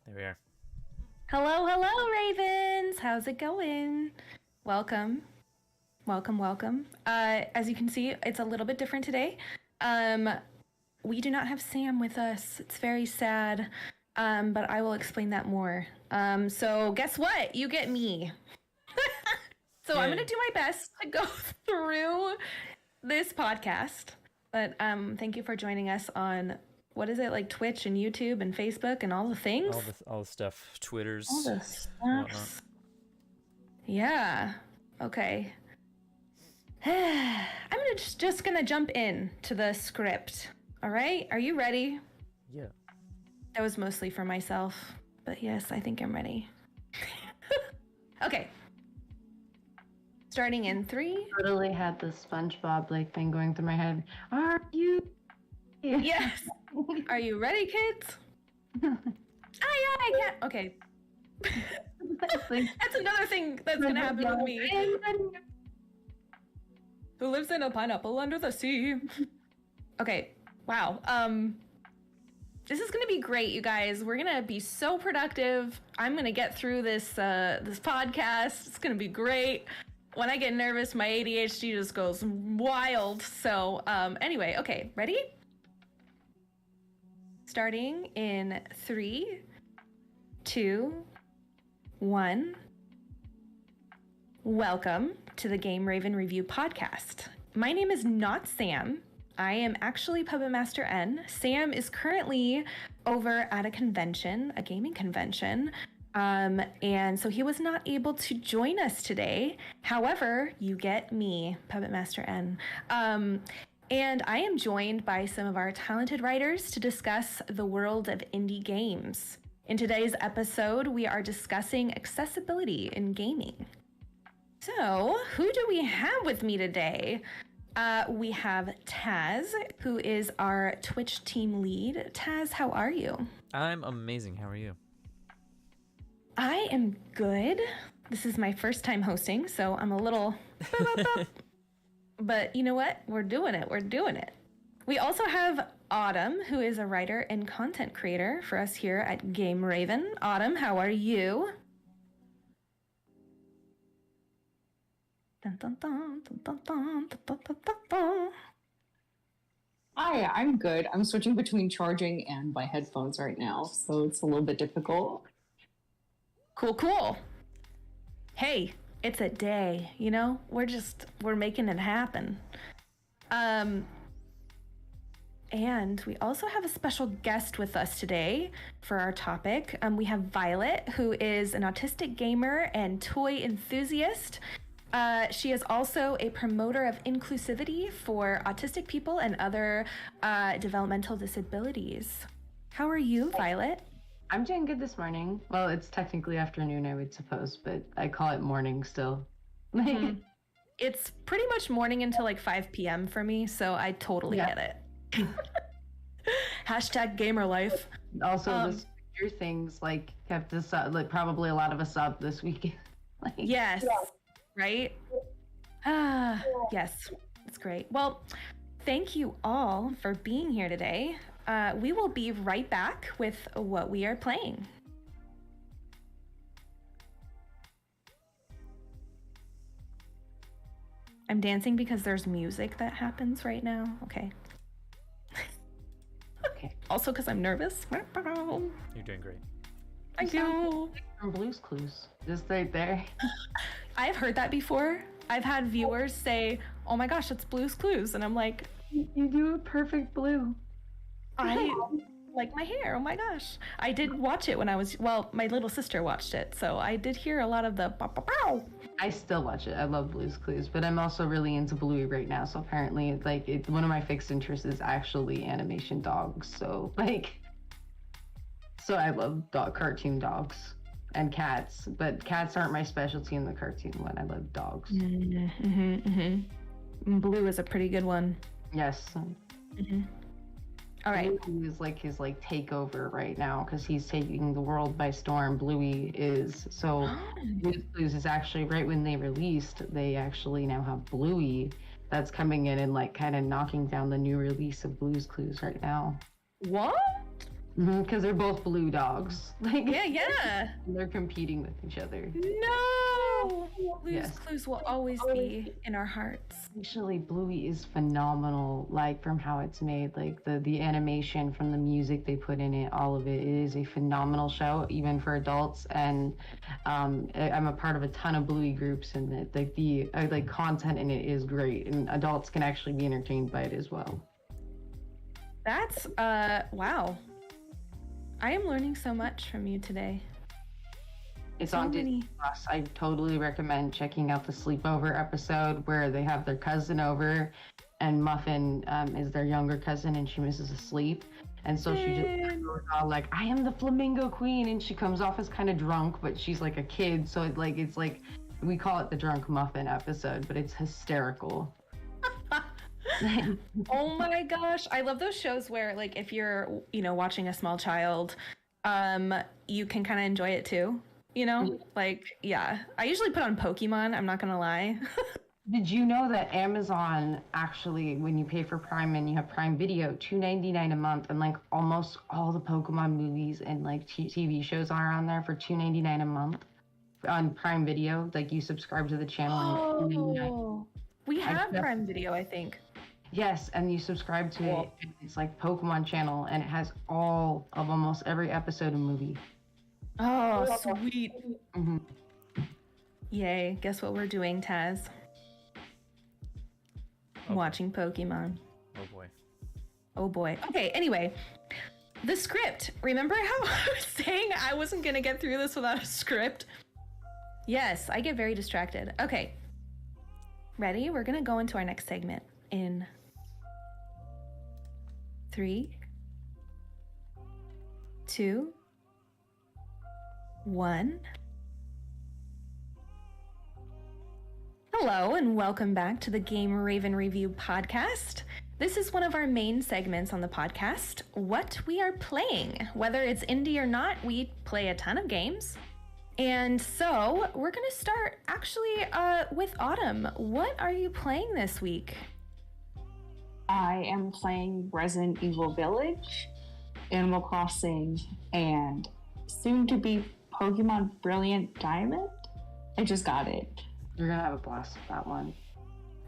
There we are. Hello, hello, Ravens. How's it going? Welcome. As you can see, it's a little bit different today. We do not have Sam with us. It's very sad, but I will explain that more. So guess what? You get me. So I'm going to do my best to go through this podcast. But thank you for joining us on, what is it, like Twitch and YouTube and Facebook and all the things? All the stuff. Twitters. All the stuff. Yeah. Okay. I'm just gonna jump in to the script. All right? Are you ready? Yeah. That was mostly for myself, but yes, I think I'm ready. Okay. Starting in 3. Totally had the SpongeBob like thing going through my head. Are you? Yes. Are you ready, kids? I can't. Okay. That's another thing that's gonna happen with me. Who lives in a pineapple under the sea? Okay. Wow. This is gonna be great, you guys. We're gonna be so productive. I'm gonna get through this podcast. It's gonna be great. When I get nervous, my ADHD just goes wild. So anyway, okay, ready? Starting in 3, 2, 1. Welcome to the Game Raven Review podcast. My name is not Sam. I am actually Puppet Master N. Sam is currently over at a convention, a gaming convention. And so he was not able to join us today. However, you get me, Puppet Master N. And I am joined by some of our talented writers to discuss the world of indie games. In today's episode, we are discussing accessibility in gaming. So, who do we have with me today? We have Taz, who is our Twitch team lead. Taz, how are you? I'm amazing. How are you? I am good. This is my first time hosting, so I'm a little... But you know what? We're doing it. We also have Autumn, who is a writer and content creator for us here at Game Raven. Autumn, how are you? Dun, dun, dun, dun, dun, dun, dun, dun, dun, dun. Hi, I'm good. I'm switching between charging and my headphones right now, so it's a little bit difficult. Cool. Hey, it's a day, you know? We're making it happen. And we also have a special guest with us today for our topic. We have Violet, who is an autistic gamer and toy enthusiast. She is also a promoter of inclusivity for autistic people and other developmental disabilities. How are you, Violet? I'm doing good this morning. Well, it's technically afternoon, I would suppose, but I call it morning still. It's pretty much morning until like 5 p.m. for me, so I totally get it. Hashtag gamer life. Also, the Stranger Things like kept us up, like probably a lot of us up this weekend. Yes. Right? Yes, it's great. Well, thank you all for being here today. We will be right back with what we are playing. I'm dancing because there's music that happens right now. Okay. Okay. Also because I'm nervous. You're doing great. Thank you. From Blue's Clues, just right there. I've heard that before. I've had viewers say, "Oh my gosh, it's Blue's Clues," and I'm like, You do a perfect blue. I like my hair. Oh my gosh. I did watch it when I was, my little sister watched it, so I did hear a lot of the pow. I still watch it. I love Blue's Clues, but I'm also really into Bluey right now. So apparently, one of my fixed interests is actually animation dogs. So I love cartoon dogs and cats, but cats aren't my specialty in the cartoon one. I love dogs. Blue is a pretty good one. Yes. All right. Bluey is like his takeover right now because he's taking the world by storm. Bluey is. So Blue's Clues is actually right when they released, they actually now have Bluey that's coming in and kind of knocking down the new release of Blue's Clues right now. What? Because they're both blue dogs. Like, Yeah. they're competing with each other. No! Blue's Yes. Clues will always be in our hearts. Actually, Bluey is phenomenal, like from how it's made, like the animation, from the music they put in it, all of it. It is a phenomenal show, even for adults. And I'm a part of a ton of Bluey groups, and the content in it is great, and adults can actually be entertained by it as well. That's, wow. I am learning so much from you today. It's So on many. Disney Plus. I totally recommend checking out the sleepover episode where they have their cousin over, and Muffin is their younger cousin, and she misses a sleep, and so she just goes all like, "I am the Flamingo Queen," and she comes off as kind of drunk, but she's like a kid, so it's like we call it the drunk Muffin episode, but it's hysterical. Oh my gosh, I love those shows where, like, if you're, watching a small child, you can kind of enjoy it too. Like, yeah. I usually put on Pokemon, I'm not gonna lie. Did you know that Amazon actually, when you pay for Prime and you have Prime Video, $2.99 a month, and like almost all the Pokemon movies and like TV shows are on there for $2.99 a month on Prime Video? Like, you subscribe to the channel and Oh, we have Prime Video, I think. yes, and you subscribe to it. And it's like Pokemon channel, and it has all of almost every episode of movie. Oh, sweet. Mm-hmm. Yay. Guess what we're doing, Taz? Oh. Watching Pokemon. Oh boy. Oh boy. Okay, anyway. The script. Remember how I was saying I wasn't going to get through this without a script? Yes, I get very distracted. Okay. Ready? We're going to go into our next segment in 3, 2, 1. Hello, and welcome back to the Game Raven Review podcast. This is one of our main segments on the podcast, What We Are Playing. Whether it's indie or not, we play a ton of games. And so we're going to start actually with Autumn. What are you playing this week? I am playing Resident Evil Village, Animal Crossing, and soon to be Pokemon Brilliant Diamond. I just got it. You're gonna have a blast with that one.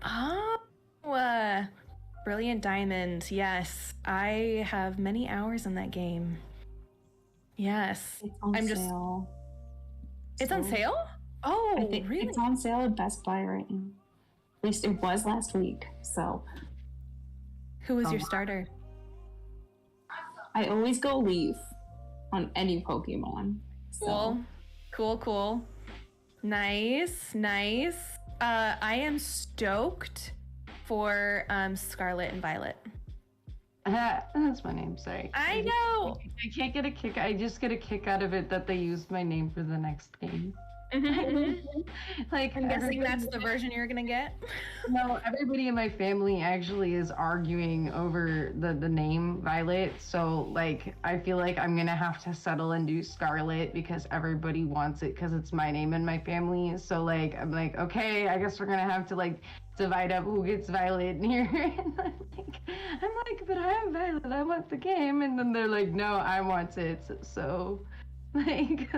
Oh, Brilliant Diamond. Yes, I have many hours in that game. Yes, It's on sale. It's on So, sale? Oh, I think really? it's on sale at Best Buy right now. At least it was last week. So Who was your starter? I always go Leaf on any Pokemon. So. Cool. Nice. I am stoked for Scarlet and Violet. That's my name, sorry. I know. I can't get a kick. I just get a kick out of it that they used my name for the next game. Like, I'm guessing that's the version you're gonna get. No, everybody in my family actually is arguing over the name Violet. So, like, I feel like I'm gonna have to settle and do Scarlet because everybody wants it because it's my name in my family. So, like, I'm like, okay, I guess we're gonna have to like divide up who gets Violet in here. And I'm like, but I am Violet. I want the game. And then they're like, no, I want it. So, like.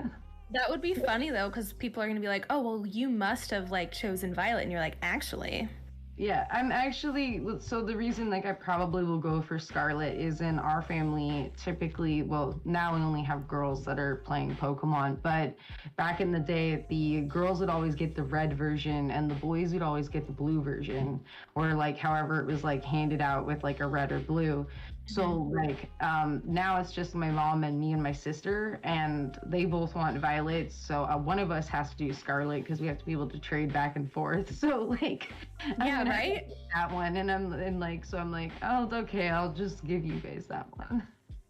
That would be funny though, because people are gonna be like, "Oh, well, you must have like chosen Violet," and you're like, "Actually." Yeah, I'm actually, so the reason like I probably will go for Scarlet is in our family, typically, well, now we only have girls that are playing Pokemon, but back in the day, the girls would always get the red version and the boys would always get the blue version, or like however it was like handed out with like a red or blue. So like now it's just my mom and me and my sister, and they both want Violet. So one of us has to do Scarlet because we have to be able to trade back and forth. So like, Yeah, right. That one, and I'm like, oh, okay, I'll just give you guys that one.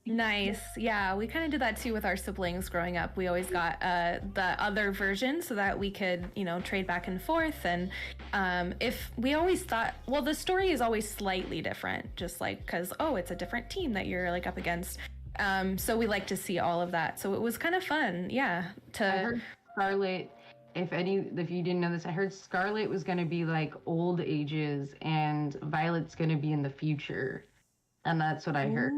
Nice. Yeah, we kind of did that too with our siblings growing up. We always got the other version so that we could, trade back and forth. And if we always thought, well, the story is always slightly different, just like because, it's a different team that you're like up against. So we like to see all of that. So it was kind of fun. Yeah. I heard Scarlet, if you didn't know this, I heard Scarlet was going to be like old ages and Violet's going to be in the future. And that's what I heard.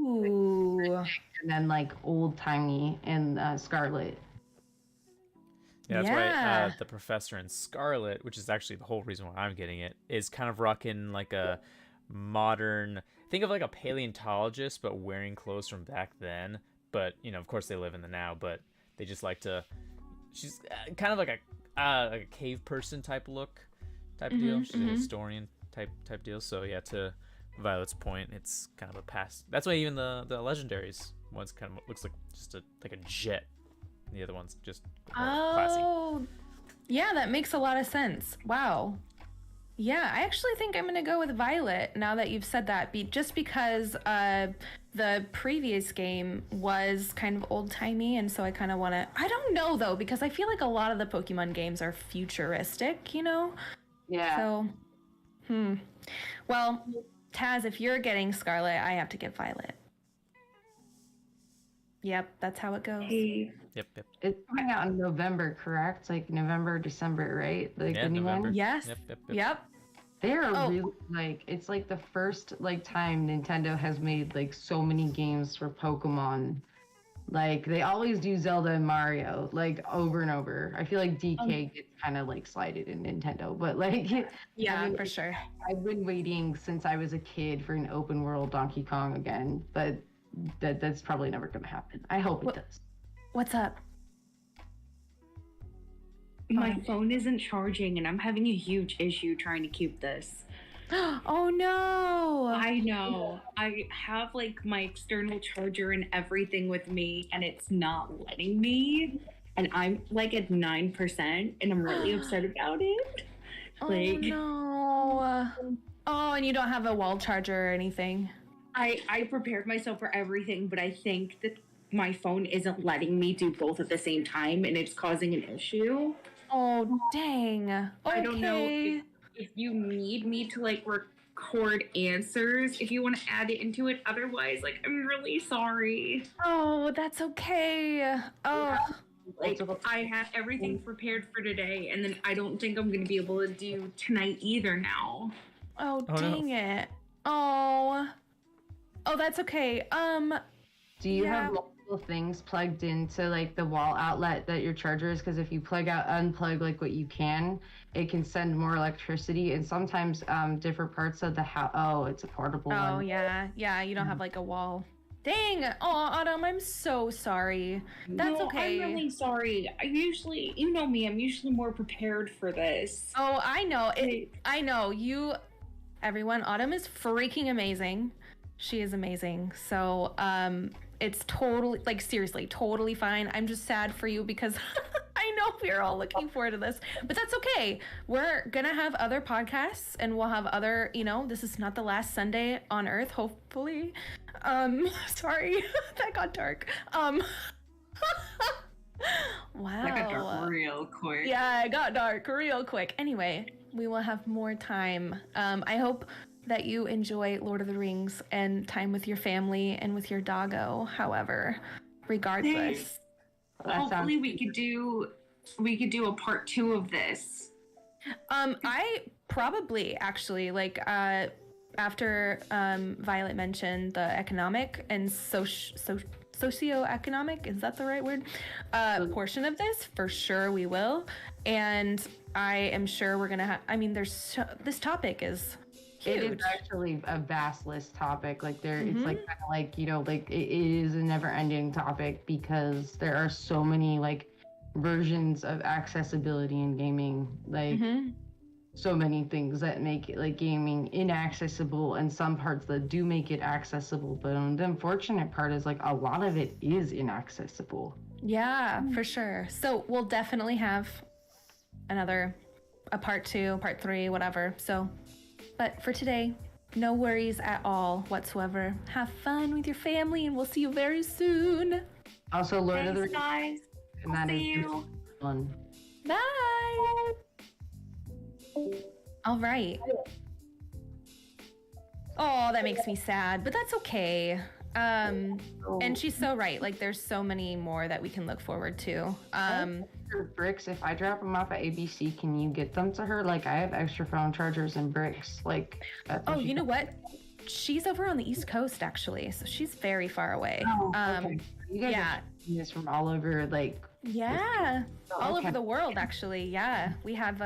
Ooh. and then like old timey in Scarlet. Yeah, that's Yeah. right. The professor in Scarlet, which is actually the whole reason why I'm getting it, is kind of rocking like a modern. Think of like a paleontologist, but wearing clothes from back then. But of course, they live in the now. But they just like to. She's kind of like a cave person type look, type deal. She's a historian type deal. So yeah, to Violet's point, it's kind of a past. That's why even the legendaries one's kind of looks like just like a jet. The other one's just more classy. Oh, yeah, that makes a lot of sense. Wow. Yeah, I actually think I'm gonna go with Violet now that you've said that. Just because the previous game was kind of old timey, and so I kind of want to. I don't know though, because I feel like a lot of the Pokemon games are futuristic. Yeah. So, Well, Taz, if you're getting Scarlet, I have to get Violet. Yep, that's how it goes. Hey, Yep. It's coming out in November, correct? Like November, December, right? Like Yeah, the new November. one. Yes. Yep. They're Oh. really like it's like the first like time Nintendo has made like so many games for Pokemon. Like they always do Zelda and Mario like over and over. I feel like DK gets kind of like slighted in Nintendo, but like Yeah, I mean, for sure. I've been waiting since I was a kid for an open world Donkey Kong again, but that's probably never gonna happen. I hope it does. What's up? my phone isn't charging and I'm having a huge issue trying to keep this. Oh no! I know. I have like my external charger and everything with me and it's not letting me. And I'm like at 9% and I'm really upset about it. Oh Like no! Oh, and you don't have a wall charger or anything. I prepared myself for everything, but I think that my phone isn't letting me do both at the same time and it's causing an issue. Oh dang! Okay. I don't know if you need me to like record answers if you want to add it into it. Otherwise, like I'm really sorry. Oh, that's okay. Oh, Like I had everything prepared for today, and then I don't think I'm gonna be able to do tonight either now. oh, Oh, no. dang it! Oh, that's okay. Do you Yeah. have multiple things plugged into like the wall outlet that your charger is? Because if you unplug like what you can, it can send more electricity. And sometimes different parts of the house. Oh, it's a portable Oh one. yeah. You don't have like a wall. Dang! Oh, Autumn, I'm so sorry. That's No, okay. I'm really sorry. I usually, you know me, I'm usually more prepared for this. Oh, I know. I know. Everyone, Autumn is freaking amazing. She is amazing. So, it's totally, like, seriously, totally fine. I'm just sad for you because I know we're all looking forward to this, but that's okay. We're gonna have other podcasts and we'll have other, this is not the last Sunday on Earth, hopefully. Sorry, that got dark. Wow. That got dark real quick. Yeah, it got dark real quick. Anyway, we will have more time. I hope that you enjoy Lord of the Rings and time with your family and with your doggo. However, regardless. Hopefully we could do a part 2 of this. I probably actually like after Violet mentioned the economic and socioeconomic, is that the right word? Portion of this, for sure we will. And I am sure we're gonna have. I mean, this topic is huge. It is actually a vast list topic. Like it's like kind of like like it is a never-ending topic because there are so many like versions of accessibility in gaming. Like so many things that make it like gaming inaccessible, and some parts that do make it accessible. But the unfortunate part is like a lot of it is inaccessible. Yeah, for sure. So we'll definitely have a part 2, part 3, whatever. So, but for today, no worries at all whatsoever. Have fun with your family, and we'll see you very soon. Also, Lord of the Thanks, Rings, guys. and that See is you. fun. Bye. All right. Oh, that makes me sad, but that's okay. And she's so right. Like, there's so many more that we can look forward to. Bricks, if I drop them off at ABC, can you get them to her? Like, I have extra phone chargers and bricks. Like, Oh, you know what? She's over on the East Coast, actually, so she's very far away. Oh, okay. You guys yeah. are doing this from all over, like. Yeah, all okay. over the world, actually. Yeah, we have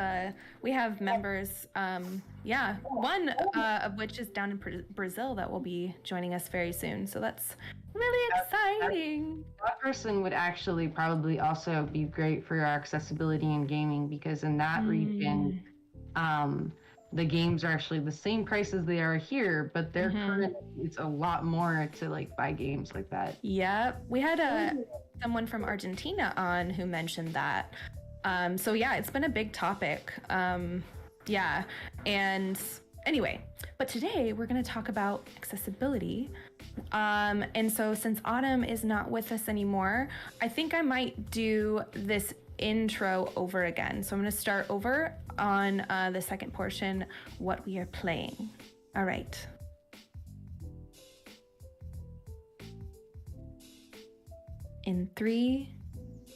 members. One of which is down in Brazil that will be joining us very soon. So that's really exciting. That person would actually probably also be great for your accessibility in gaming, because in that region, the games are actually the same price as they are here, but they're currently, it's a lot more to like buy games like that. Yep, we had someone from Argentina on who mentioned that. So yeah, it's been a big topic. Yeah, and anyway, but today we're going to talk about accessibility. And so since Autumn is not with us anymore, I think I might do this intro over again. So I'm going to start over on the second portion, what we are playing. All right. In 3,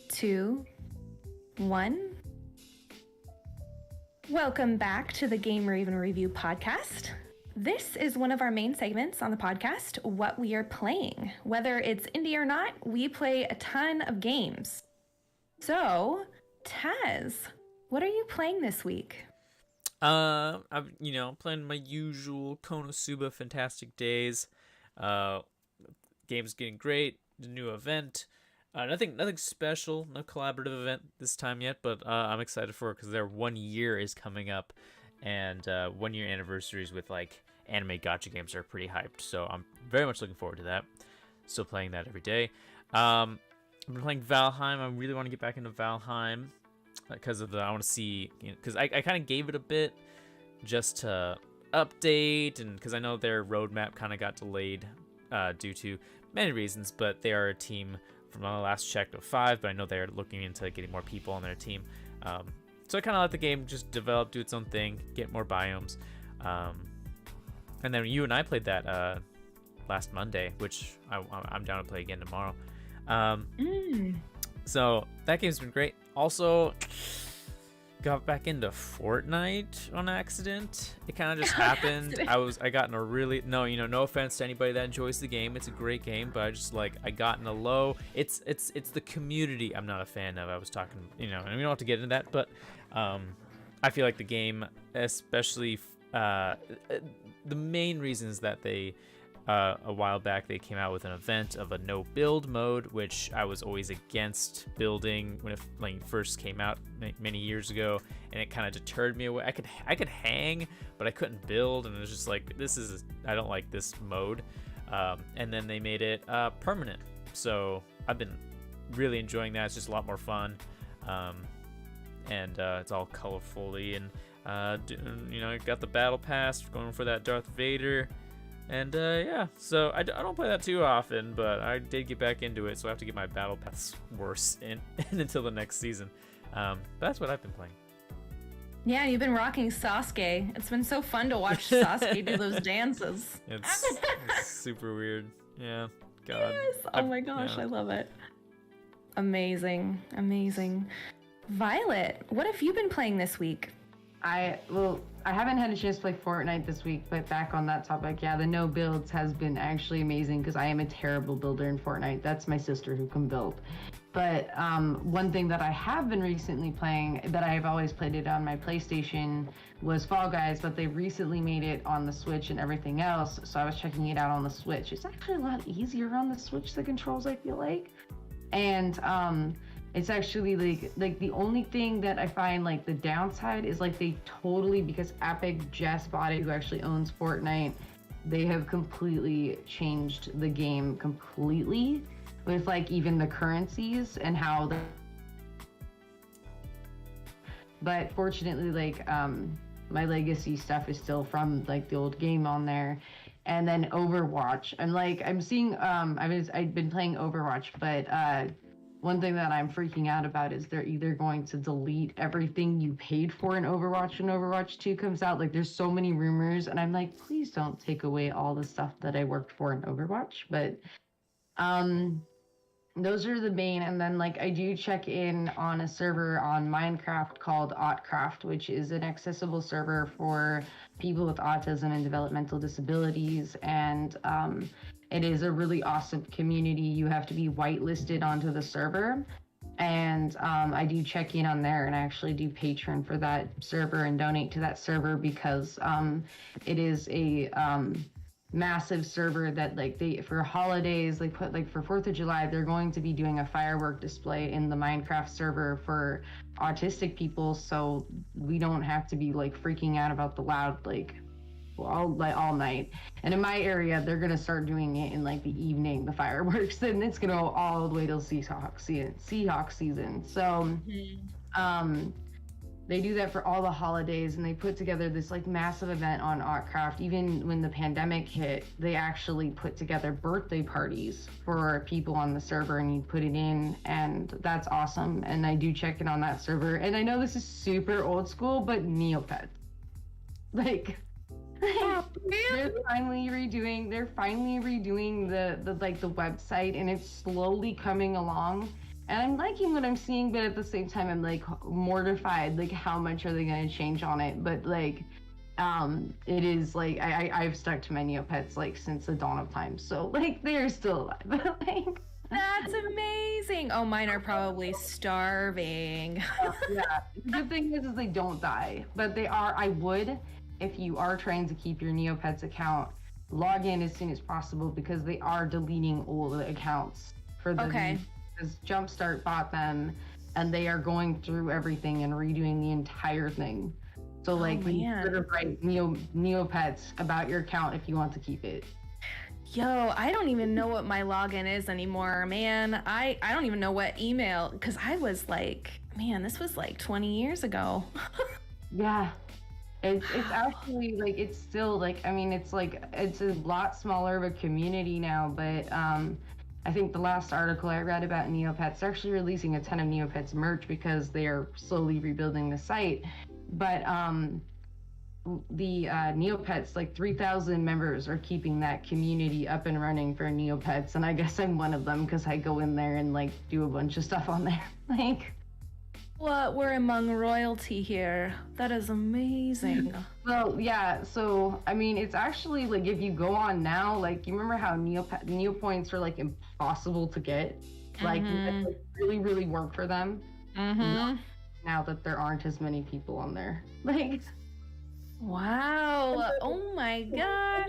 2, 1. Welcome back to the Game Raven Review podcast. This is one of our main segments on the podcast, what we are playing. Whether it's indie or not, we play a ton of games. So, Taz, what are you playing this week? I'm playing my usual Konosuba Fantastic Days. Game's getting great. The new event. Nothing special. No collaborative event this time yet, but I'm excited for it because their 1 year is coming up, and 1 year anniversaries with like anime gacha games are pretty hyped. So I'm very much looking forward to that. Still playing that every day. I've been playing Valheim. I really want to get back into Valheim because I want to see, because I kind of gave it a bit just to update, and because I know their roadmap kind of got delayed due to many reasons, but they are a team from the last check of 5, but I know they're looking into getting more people on their team. So I kind of let the game just develop, do its own thing, get more biomes. And then you and I played that last Monday, which I'm down to play again tomorrow. So that game's been great. Also, got back into Fortnite on accident. It kind of just happened. I got in a really no offense to anybody that enjoys the game. It's a great game, but I got in a low. It's the community I'm not a fan of. I was talking, and we don't have to get into that, but I feel like the game, especially the main reason is that they a while back they came out with an event of a no build mode, which I was always against building when it first came out many years ago, and it kind of deterred me away. I could hang, but I couldn't build, and it was just like, I don't like this mode. And then they made it permanent, so I've been really enjoying that. It's just a lot more fun, and it's all colorfully, and I got the battle pass going for that Darth Vader. And so I don't play that too often, but I did get back into it, so I have to get my battle pass worse in until the next season. But that's what I've been playing. Yeah, you've been rocking Sasuke. It's been so fun to watch Sasuke do those dances. It's super weird. Yeah, God. Yes. Oh my gosh, I love it. Amazing. Violet, what have you been playing this week? I haven't had a chance to play Fortnite this week, but back on that topic, yeah, the no builds has been actually amazing because I am a terrible builder in Fortnite. That's my sister who can build. But one thing that I have been recently playing, that I have always played it on my PlayStation, was Fall Guys, but they recently made it on the Switch and everything else, so I was checking it out on the Switch. It's actually a lot easier on the Switch, the controls, I feel like. And it's actually like the only thing that I find like the downside is like they totally, because Epic just bought it, who actually owns Fortnite, they have completely changed the game completely with like even the currencies and how but fortunately like my legacy stuff is still from like the old game on there. And then Overwatch, I'm seeing I've been playing Overwatch, but one thing that I'm freaking out about is they're either going to delete everything you paid for in Overwatch when Overwatch 2 comes out. Like, there's so many rumors, and I'm like, please don't take away all the stuff that I worked for in Overwatch. But those are the main. And then like I do check in on a server on Minecraft called Autcraft, which is an accessible server for people with autism and developmental disabilities. And it is a really awesome community. You have to be whitelisted onto the server. And I do check in on there, and I actually do patron for that server and donate to that server because it is a massive server that like they for holidays they put like for 4th of July they're going to be doing a firework display in the Minecraft server for autistic people, so we don't have to be like freaking out about the loud like all night. And in my area they're gonna start doing it in like the evening, the fireworks, and it's gonna go all the way till Seahawk season. So they do that for all the holidays, and they put together this like massive event on Autcraft. Even when the pandemic hit, they actually put together birthday parties for people on the server, and you put it in, and that's awesome. And I do check in on that server. And I know this is super old school, but Neopets, like they're finally redoing the like the website, and it's slowly coming along. And I'm liking what I'm seeing, but at the same time, I'm like mortified. Like, how much are they going to change on it? But like, it is like I've stuck to my Neopets like since the dawn of time. So like, they're still alive. Like, that's amazing. Oh, mine are probably starving. Yeah. The good thing is they don't die, but they are. I would, if you are trying to keep your Neopets account, log in as soon as possible because they are deleting old accounts for the. Okay. Because Jumpstart bought them, and they are going through everything and redoing the entire thing. So like, you sort of write Neopets about your account if you want to keep it. Yo, I don't even know what my login is anymore, man. I don't even know what email, because I was like, man, this was like 20 years ago. Yeah. It's actually like, it's still like, I mean, it's like, it's a lot smaller of a community now, but I think the last article I read about Neopets, they're actually releasing a ton of Neopets merch because they are slowly rebuilding the site. But the Neopets, like 3,000 members are keeping that community up and running for Neopets. And I guess I'm one of them because I go in there and like do a bunch of stuff on there. Like, what? We're among royalty here. That is amazing. well, yeah. So, I mean, it's actually like if you go on now, like you remember how Neopoints are like impossible to get? Like, you had to, like, really, really work for them. Mm-hmm. Now that there aren't as many people on there. Like, wow. Oh my gosh.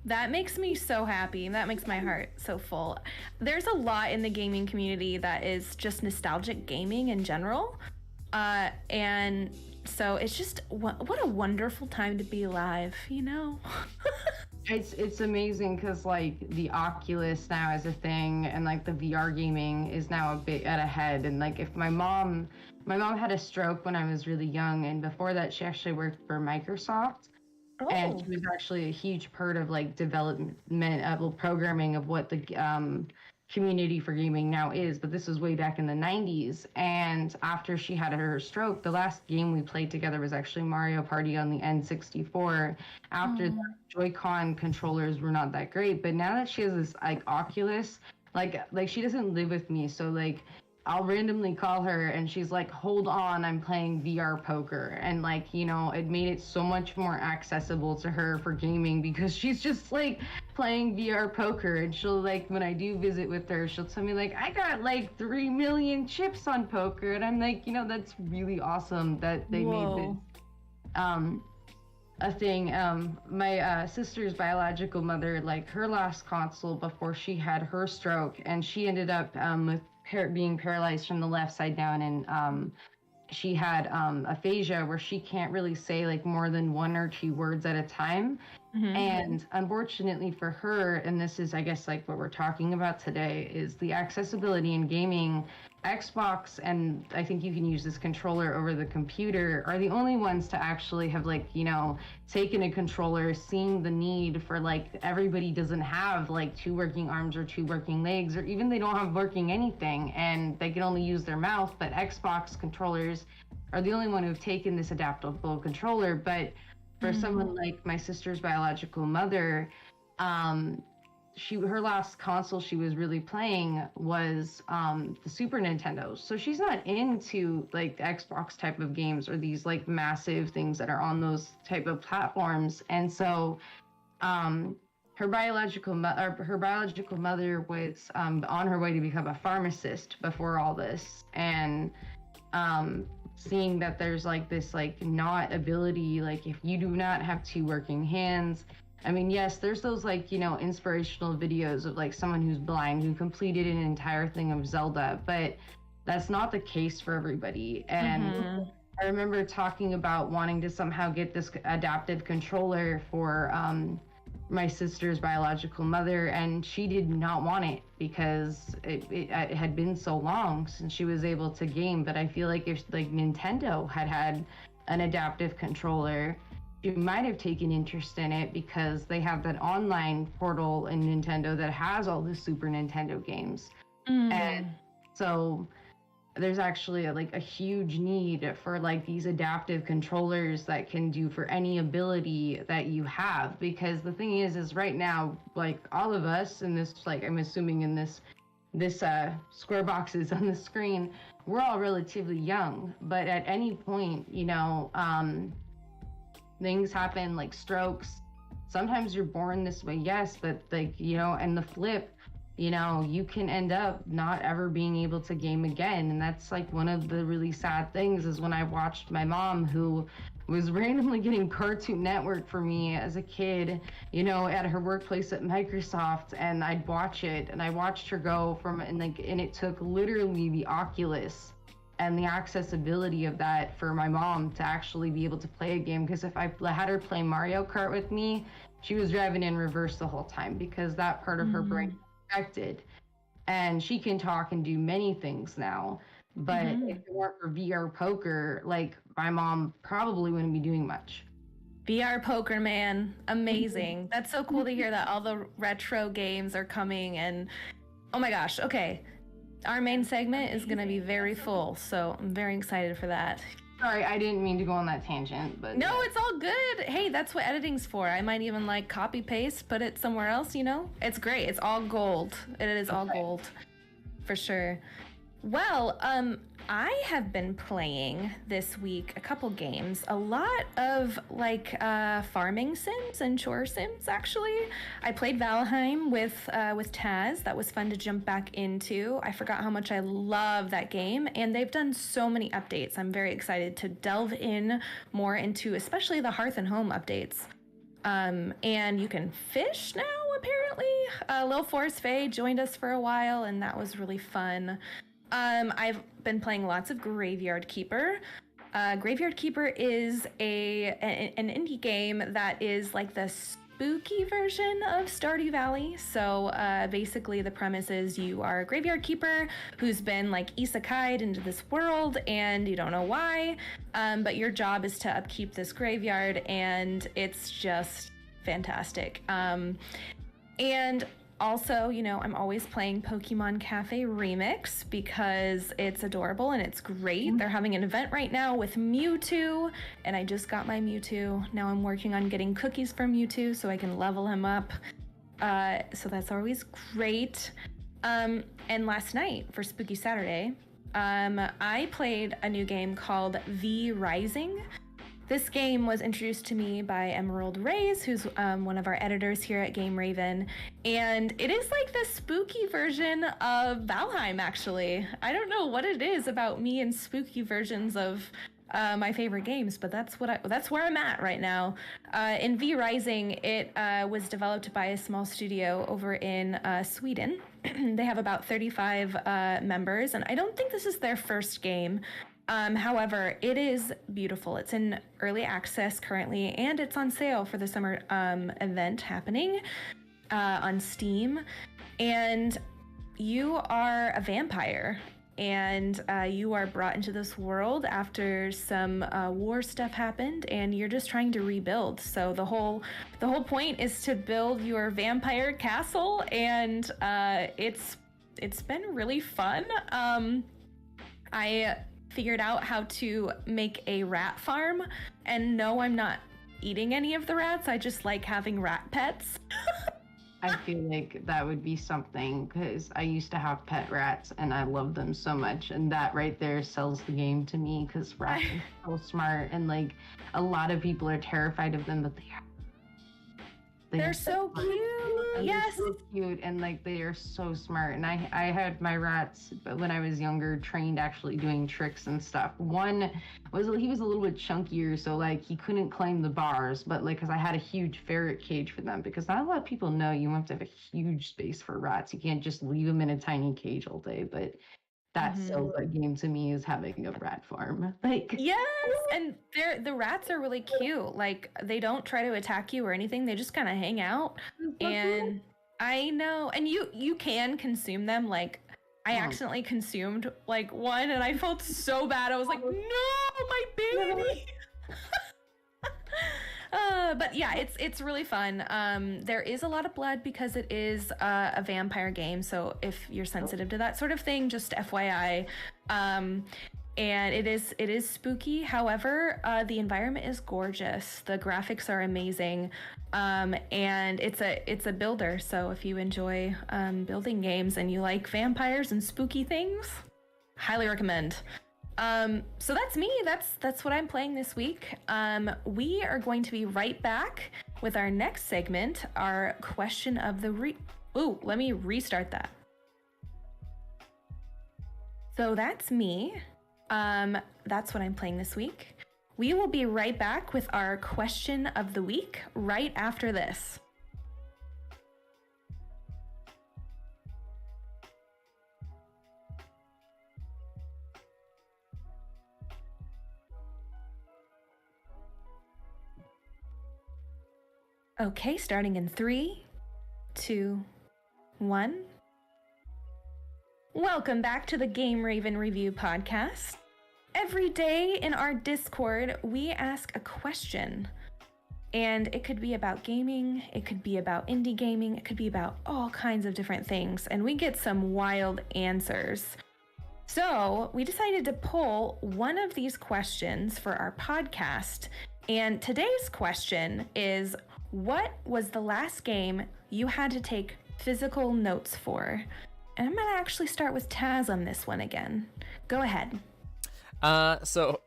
That makes me so happy. That makes my heart so full. There's a lot in the gaming community that is just nostalgic gaming in general. And so it's just, what a wonderful time to be alive, you know? it's amazing because like the Oculus now is a thing, and like the VR gaming is now a bit at a head. And like if my mom had a stroke when I was really young, and before that she actually worked for Microsoft. Oh. And she was actually a huge part of like development of programming of what the community for gaming now is. But this was way back in the 90s. And after she had her stroke, the last game we played together was actually Mario Party on the N64. After that, Joy-Con controllers were not that great. But now that she has this like Oculus, like she doesn't live with me, so like I'll randomly call her and she's like, hold on, I'm playing VR poker. And like, you know, it made it so much more accessible to her for gaming because she's just like playing VR poker. And she'll like, when I do visit with her, she'll tell me like, I got like 3 million chips on poker. And I'm like, you know, that's really awesome that they made this a thing. My sister's biological mother, like her last console before she had her stroke, and she ended up with being paralyzed from the left side down, and she had aphasia where she can't really say like more than 1 or 2 words at a time. And unfortunately for her, and this is I guess like what we're talking about today, is the accessibility in gaming. Xbox, and I think you can use this controller over the computer, are the only ones to actually have like, you know, taken a controller, seeing the need for like, everybody doesn't have like 2 working arms or 2 working legs, or even they don't have working anything and they can only use their mouth. But Xbox controllers are the only one who've taken this adaptable controller. But for someone like my sister's biological mother, her last console she was really playing was the Super Nintendo. So she's not into like the Xbox type of games or these like massive things that are on those type of platforms. And so her biological mother was on her way to become a pharmacist before all this, and seeing that there's like this like not ability, like if you do not have two working hands. I mean, yes, there's those like, you know, inspirational videos of like someone who's blind who completed an entire thing of Zelda, but that's not the case for everybody. And I remember talking about wanting to somehow get this adaptive controller for my sister's biological mother, and she did not want it because it had been so long since she was able to game. But I feel like if like Nintendo had an adaptive controller, you might have taken interest in it because they have that online portal in Nintendo that has all the Super Nintendo games. And so there's actually a huge need for like these adaptive controllers that can do for any ability that you have. Because the thing is right now, like all of us in this, like I'm assuming in this square boxes on the screen, we're all relatively young, but at any point, you know, things happen like strokes. Sometimes you're born this way, yes, but like, you know, and the flip, you know, you can end up not ever being able to game again. And that's like one of the really sad things is when I watched my mom, who was randomly getting Cartoon Network for me as a kid, you know, at her workplace at Microsoft, and I'd watch it, and I watched her go from, and it took literally the Oculus and the accessibility of that for my mom to actually be able to play a game. Because if I had her play Mario Kart with me, she was driving in reverse the whole time because that part of her brain was affected. And she can talk and do many things now. But if it weren't for VR poker, like my mom probably wouldn't be doing much. VR poker, man, amazing. That's so cool to hear that all the retro games are coming. And oh my gosh, okay. Our main segment is going to be very full, so I'm very excited for that. Sorry, I didn't mean to go on that tangent, but... No, it's all good. Hey, that's what editing's for. I might even like copy paste, put it somewhere else, you know? It's great. It's all gold. It is all gold. For sure. Well, I have been playing this week a couple games, a lot of like farming sims and chore sims. Actually, I played Valheim with Taz. That was fun to jump back into. I forgot how much I love that game, and they've done so many updates. I'm very excited to delve in more into, especially the Hearth and Home updates. And you can fish now. Apparently, Lil Forest Faye joined us for a while, and that was really fun. I've been playing lots of Graveyard Keeper. Graveyard Keeper is an indie game that is like the spooky version of Stardew Valley. So basically the premise is you are a Graveyard Keeper who's been like isekai'd into this world and you don't know why, but your job is to upkeep this graveyard, and it's just fantastic. And also, you know, I'm always playing Pokemon Cafe Remix because it's adorable and it's great. They're having an event right now with Mewtwo, and I just got my Mewtwo. Now I'm working on getting cookies for Mewtwo so I can level him up. So that's always great. And last night for Spooky Saturday, I played a new game called V Rising. This game was introduced to me by Emerald Reyes, who's one of our editors here at Game Raven, and it is like the spooky version of Valheim, actually. I don't know what it is about me and spooky versions of my favorite games, but that's where I'm at right now. In V Rising, it was developed by a small studio over in Sweden. They have about 35 members, and I don't think this is their first game. However, it is beautiful. It's in early access currently, and it's on sale for the summer event happening on Steam. And you are a vampire, and you are brought into this world after some war stuff happened, and you're just trying to rebuild. So the whole point is to build your vampire castle, and it's been really fun. I figured out how to make a rat farm, and no, I'm not eating any of the rats. I just like having rat pets. I feel like that would be something because I used to have pet rats and I love them so much. And that right there sells the game to me because rats are so smart. And like a lot of people are terrified of them, but they're so cute. Yes. They're so cute and like they are so smart. And I had my rats, but when I was younger, trained actually doing tricks and stuff. One was he was a little bit chunkier, so like he couldn't climb the bars, but like because I had a huge ferret cage for them because not a lot of people know you have to have a huge space for rats. You can't just leave them in a tiny cage all day, but that sells that game to me is having a rat farm. Like yes, and the rats are really cute. Like they don't try to attack you or anything. They just kind of hang out. And I know, and you can consume them. Like I accidentally consumed like one, and I felt so bad. I was like, no, my baby. But yeah, it's really fun. There is a lot of blood because it is a vampire game. So if you're sensitive to that sort of thing, just FYI. And it is spooky. However, the environment is gorgeous. The graphics are amazing. And it's a builder. So if you enjoy building games and you like vampires and spooky things, highly recommend. So that's me. That's what I'm playing this week. We are going to be right back with our next segment, our question of the let me restart that. So that's me. That's what I'm playing this week. We will be right back with our question of the week right after this. Okay, starting in 3, 2, 1. Welcome back to the Game Raven Review Podcast. Every day in our Discord, we ask a question. And it could be about gaming, it could be about indie gaming, it could be about all kinds of different things. And we get some wild answers. So we decided to pull one of these questions for our podcast. And today's question is, what was the last game you had to take physical notes for? And I'm gonna actually start with Taz on this one again. Go ahead. So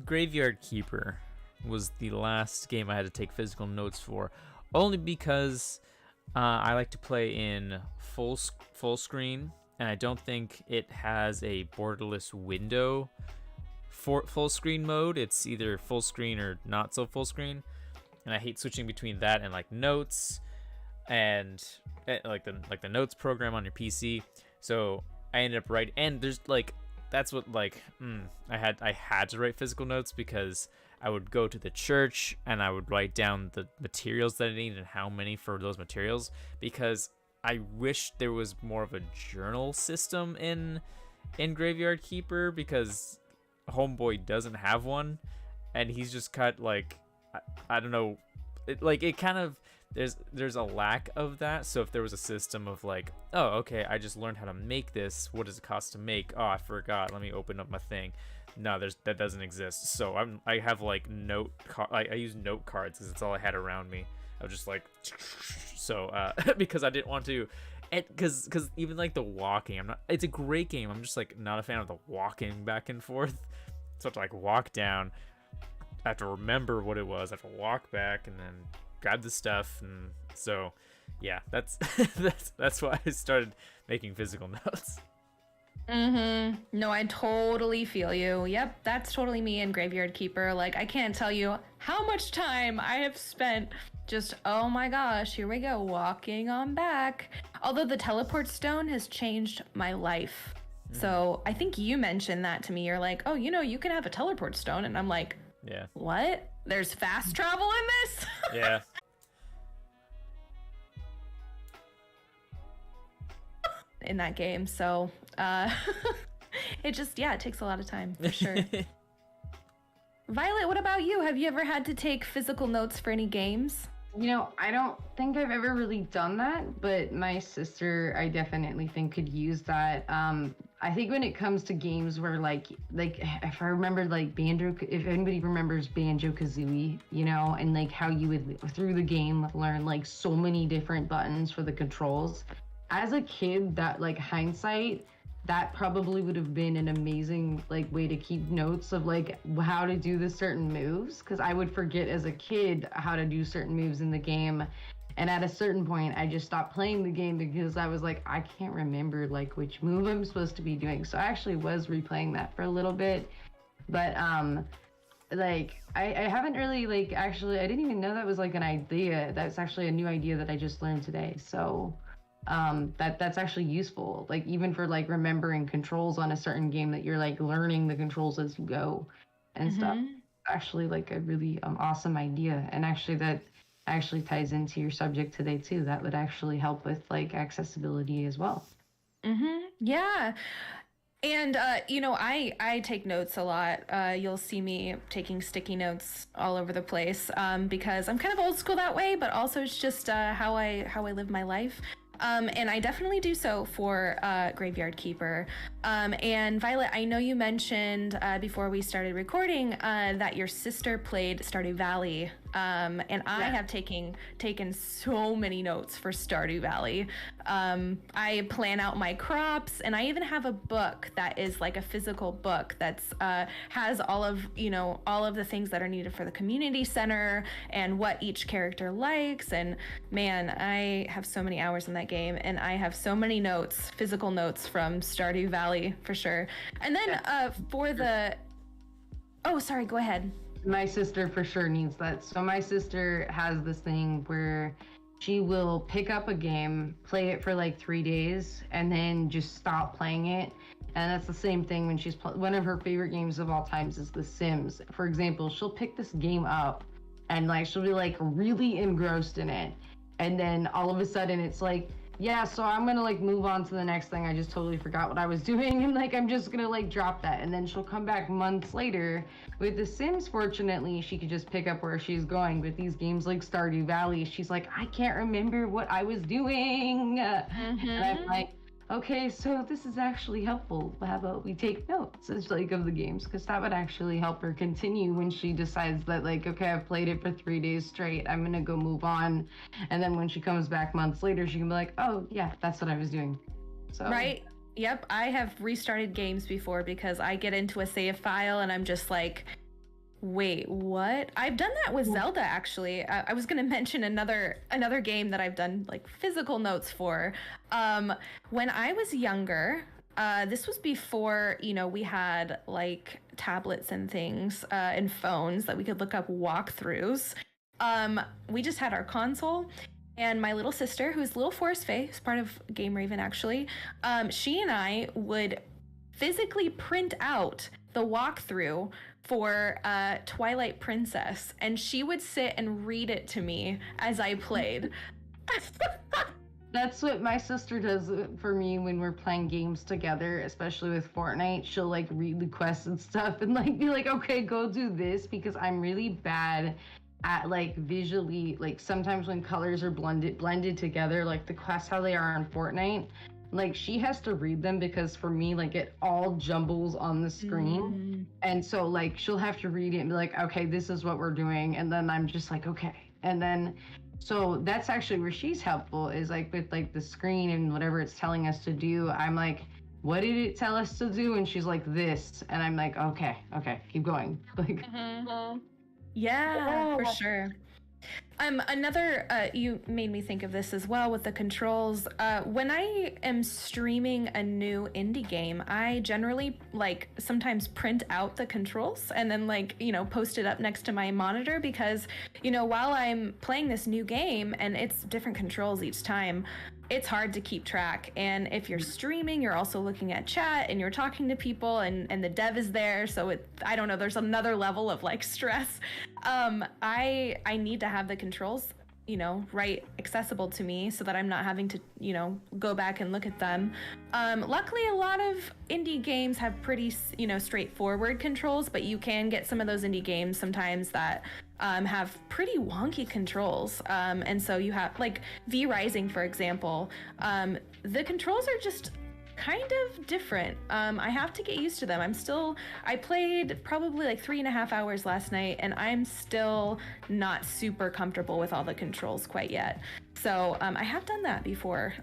Graveyard Keeper was the last game I had to take physical notes for, only because I like to play in full screen, and I don't think it has a borderless window for full screen mode. It's either full screen or not so full screen, and I hate switching between that and like notes and like the notes program on your PC. So I ended up writing, and there's like that's what like I had to write physical notes because I would go to the church and I would write down the materials that I need and how many for those materials, because I wish there was more of a journal system in Graveyard Keeper, because Homeboy doesn't have one, and he's just cut like I don't know, it kind of there's a lack of that. So if there was a system of like, oh okay, I just learned how to make this, what does it cost to make? Oh, I forgot, let me open up my thing. No, that doesn't exist. So I have like I use note cards because it's all I had around me. I was just like so because I didn't want to, because even like the walking, it's a great game, I'm just like not a fan of the walking back and forth. So I have to like walk down, I have to remember what it was, I have to walk back and then grab the stuff, and so yeah, that's that's why I started making physical notes. No, I totally feel you. Yep, that's totally me in Graveyard Keeper. Like, I can't tell you how much time I have spent just, oh my gosh, here we go, walking on back. Although the teleport stone has changed my life. So I think you mentioned that to me. You're like, oh, you can have a teleport stone. And I'm like, yeah, what? There's fast travel in this? Yeah. In that game. So it takes a lot of time for sure. Violet, what about you? Have you ever had to take physical notes for any games? I don't think I've ever really done that, but my sister, I definitely think, could use that. I think when it comes to games where like if I remember like if anybody remembers Banjo Kazooie, you know, and like how you would through the game learn like so many different buttons for the controls. As a kid, that like hindsight, that probably would have been an amazing like way to keep notes of like how to do the certain moves, because I would forget as a kid how to do certain moves in the game. And at a certain point, I just stopped playing the game because I was like, I can't remember like which move I'm supposed to be doing. So I actually was replaying that for a little bit. But like I haven't really like actually I didn't even know that was like an idea. That's actually a new idea that I just learned today. So that's actually useful. Like even for like remembering controls on a certain game that you're like learning the controls as you go and stuff. Actually like a really awesome idea. And actually that actually ties into your subject today too. That would actually help with like accessibility as well. Yeah. And you know, I take notes a lot. You'll see me taking sticky notes all over the place because I'm kind of old school that way, but also it's just how I live my life. And I definitely do so for Graveyard Keeper. And Violet, I know you mentioned before we started recording that your sister played Stardew Valley. And I have taken so many notes for Stardew Valley. I plan out my crops, and I even have a book that is like a physical book that's has all of the things that are needed for the community center and what each character likes. And man, I have so many hours in that game, and I have so many notes, physical notes from Stardew Valley for sure. And then sorry, go ahead. My sister for sure needs that. So my sister has this thing where she will pick up a game, play it for like 3 days, and then just stop playing it. And that's the same thing when she's one of her favorite games of all times is The Sims. For example, she'll pick this game up and like she'll be like really engrossed in it. And then all of a sudden it's like, yeah, so I'm gonna like move on to the next thing. I just totally forgot what I was doing, and like I'm just gonna like drop that. And then she'll come back months later. With The Sims, fortunately, she could just pick up where she's going. With these games like Stardew Valley, she's like, I can't remember what I was doing. And I'm like, okay, so this is actually helpful. How about we take notes? It's like of the games, because that would actually help her continue when she decides that like, okay, I've played it for 3 days straight. I'm gonna go move on. And then when she comes back months later, she can be like, oh yeah, that's what I was doing. So right. Yep, I have restarted games before because I get into a save file and I'm just like, wait, what? I've done that with Zelda, actually. I was going to mention another game that I've done like physical notes for. When I was younger, this was before, we had like tablets and things and phones that we could look up walkthroughs. We just had our console. And my little sister, who's Little Forest Faye, who's part of Game Raven actually, she and I would physically print out the walkthrough for Twilight Princess, and she would sit and read it to me as I played. That's what my sister does for me when we're playing games together, especially with Fortnite. She'll like read the quests and stuff and like be like, okay, go do this, because I'm really bad at like visually, like sometimes when colors are blended together, like the quests how they are on Fortnite, like she has to read them, because for me like it all jumbles on the screen. And so like she'll have to read it and be like, okay, this is what we're doing, and then I'm just like, okay. And then so that's actually where she's helpful, is like with like the screen and whatever it's telling us to do. I'm like, what did it tell us to do? And she's like, this. And I'm like, okay, keep going. Like Yeah, for sure. You made me think of this as well with the controls. When I am streaming a new indie game, I generally like sometimes print out the controls and then like, post it up next to my monitor, because, while I'm playing this new game and it's different controls each time, it's hard to keep track. And if you're streaming, you're also looking at chat and you're talking to people, and the dev is there. So I don't know, there's another level of like stress. I need to have the controls, right accessible to me so that I'm not having to, go back and look at them. Luckily, a lot of indie games have pretty, straightforward controls, but you can get some of those indie games sometimes that have pretty wonky controls. And so you have like V Rising, for example. The controls are just kind of different. I have to get used to them. I played probably like 3.5 hours last night, and I'm still not super comfortable with all the controls quite yet. So I have done that before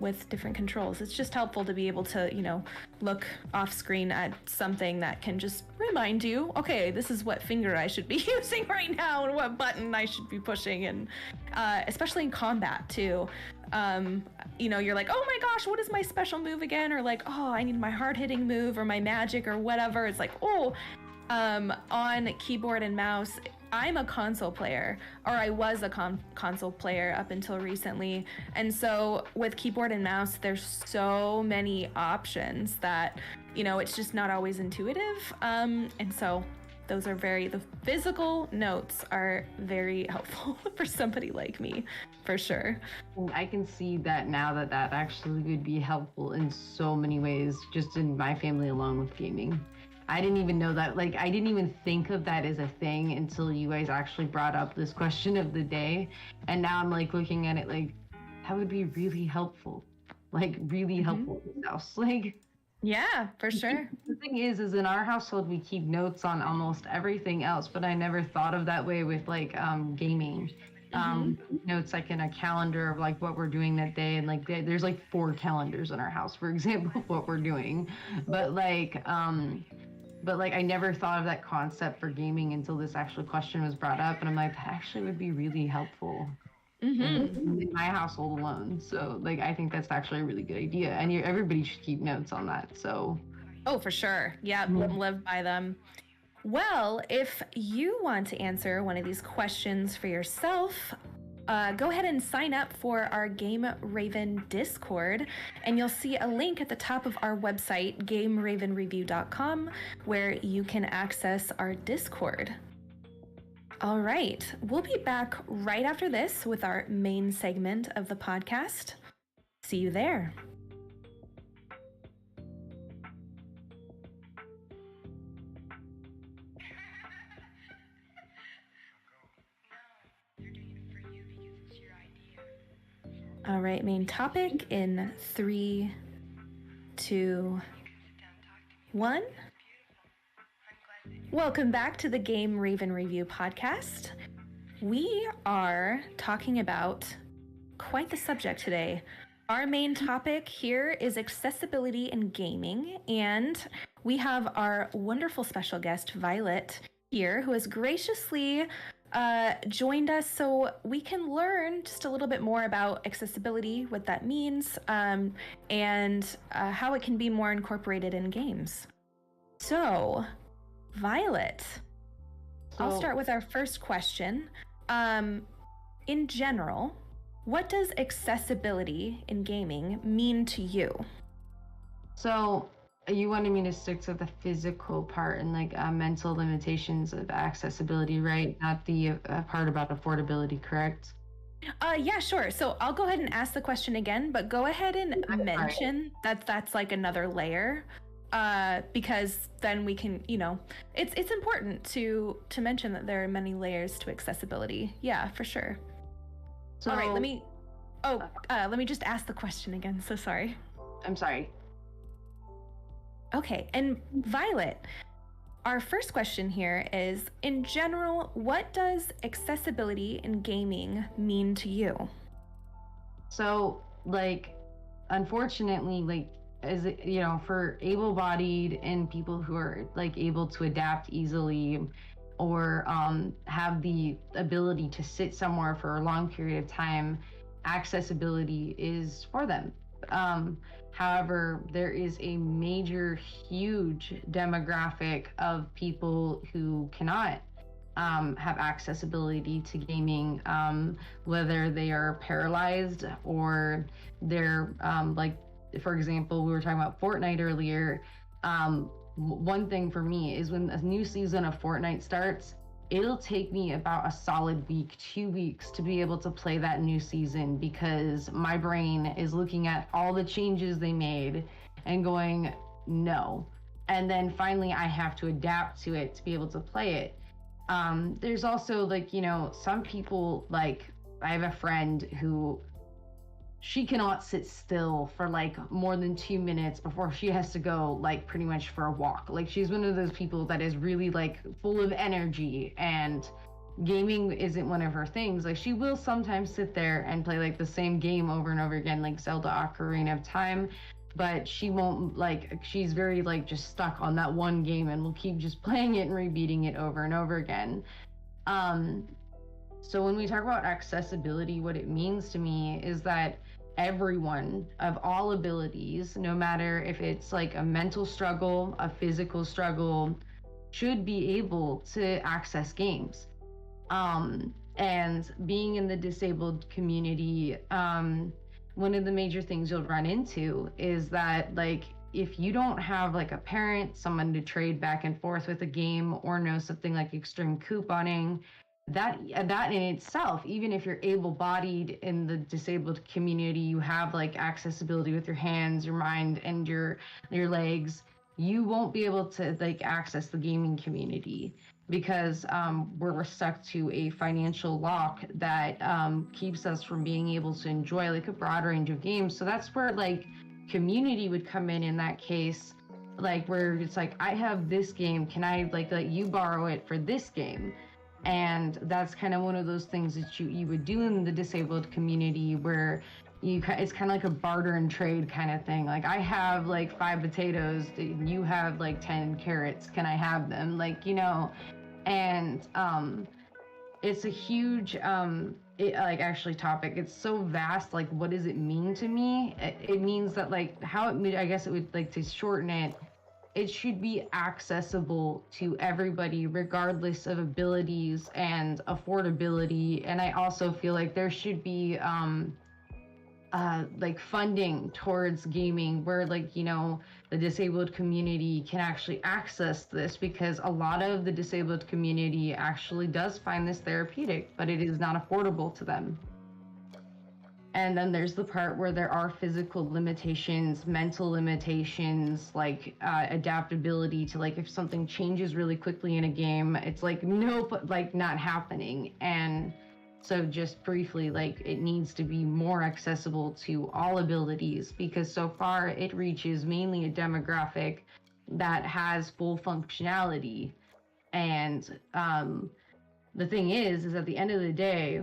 with different controls. It's just helpful to be able to, look off screen at something that can just remind you, okay, this is what finger I should be using right now and what button I should be pushing. And especially in combat too. You're like, oh my gosh, what is my special move again? Or like, oh, I need my hard hitting move or my magic or whatever. It's like, on keyboard and mouse, I'm a console player, or I was a console player up until recently. And so with keyboard and mouse, there's so many options that, it's just not always intuitive. And so the physical notes are very helpful for somebody like me, for sure. I can see that now that actually would be helpful in so many ways, just in my family alone with gaming. I didn't even know that, I didn't even think of that as a thing until you guys actually brought up this question of the day. And now I'm looking at it that would be really helpful, really helpful in this house. Yeah, for sure. The thing is in our household, we keep notes on almost everything else, but I never thought of that way with gaming. Notes in a calendar of what we're doing that day, and there's 4 calendars in our house, for example, of what we're doing. But I never thought of that concept for gaming until this actual question was brought up, and I'm like, that actually would be really helpful in my household alone. So I think that's actually a really good idea, and everybody should keep notes on that. So for sure. Yeah, live by them. Well, if you want to answer one of these questions for yourself, go ahead and sign up for our Game Raven Discord, and you'll see a link at the top of our website, GameRavenReview.com, where you can access our Discord. All right, we'll be back right after this with our main segment of the podcast. See you there. All right, main topic in 3, 2, 1. Welcome back to the Game Raven Review podcast. We are talking about quite the subject today. Our main topic here is accessibility in gaming, and we have our wonderful special guest, Violet, here, who has graciously joined us so we can learn just a little bit more about accessibility, what that means, and how it can be more incorporated in games. So, Violet, I'll start with our first question. In general, what does accessibility in gaming mean to you? So, you wanted me to stick to the physical part and mental limitations of accessibility, right? Not the part about affordability, correct? Yeah, sure. So I'll go ahead and ask the question again, but go ahead and mention that's another layer, because then we can, it's important to mention that there are many layers to accessibility. Yeah, for sure. So, all right, let me just ask the question again. So sorry. I'm sorry. Okay, and Violet, our first question here is, in general, what does accessibility in gaming mean to you? So, unfortunately, as for able-bodied and people who are able to adapt easily, or have the ability to sit somewhere for a long period of time, accessibility is for them. However, there is a major, huge demographic of people who cannot have accessibility to gaming, whether they are paralyzed or they're for example, we were talking about Fortnite earlier. One thing for me is when a new season of Fortnite starts, it'll take me about a solid week, 2 weeks to be able to play that new season, because my brain is looking at all the changes they made and going, no. And then finally I have to adapt to it to be able to play it. There's also some people, I have a friend who she cannot sit still for like more than 2 minutes before she has to go like pretty much for a walk. Like she's one of those people that is really like full of energy, and gaming isn't one of her things. Like she will sometimes sit there and play like the same game over and over again, like Zelda Ocarina of Time, but she won't, like she's very like just stuck on that one game and will keep just playing it and repeating it over and over again. So when we talk about accessibility, what it means to me is that everyone of all abilities, no matter if it's like a mental struggle, a physical struggle, should be able to access games. And being in the disabled community, one of the major things you'll run into is that like if you don't have like a parent, someone to trade back and forth with a game, or know something like extreme couponing, that in itself, even if you're able-bodied in the disabled community, you have like accessibility with your hands, your mind, and your legs, you won't be able to like access the gaming community because we're stuck to a financial lock that keeps us from being able to enjoy like a broad range of games. So that's where like community would come in that case, like where it's like, I have this game, can I like let you borrow it for this game? And that's kind of one of those things that you would do in the disabled community, where it's kind of like a barter and trade kind of thing. Like I have like 5 potatoes, you have like 10 carrots, can I have them? Like, you know. And it's a huge like actually topic. It's so vast. Like what does it mean to me? It means that like how it, I guess it would, like, to shorten it, it should be accessible to everybody regardless of abilities and affordability. And I also feel like there should be like funding towards gaming where, like, you know, the disabled community can actually access this, because a lot of the disabled community actually does find this therapeutic, but it is not affordable to them. And then there's the part where there are physical limitations, mental limitations, like adaptability to, like, if something changes really quickly in a game, it's like, nope, like not happening. And so just briefly, like, it needs to be more accessible to all abilities, because so far it reaches mainly a demographic that has full functionality. And the thing is at the end of the day,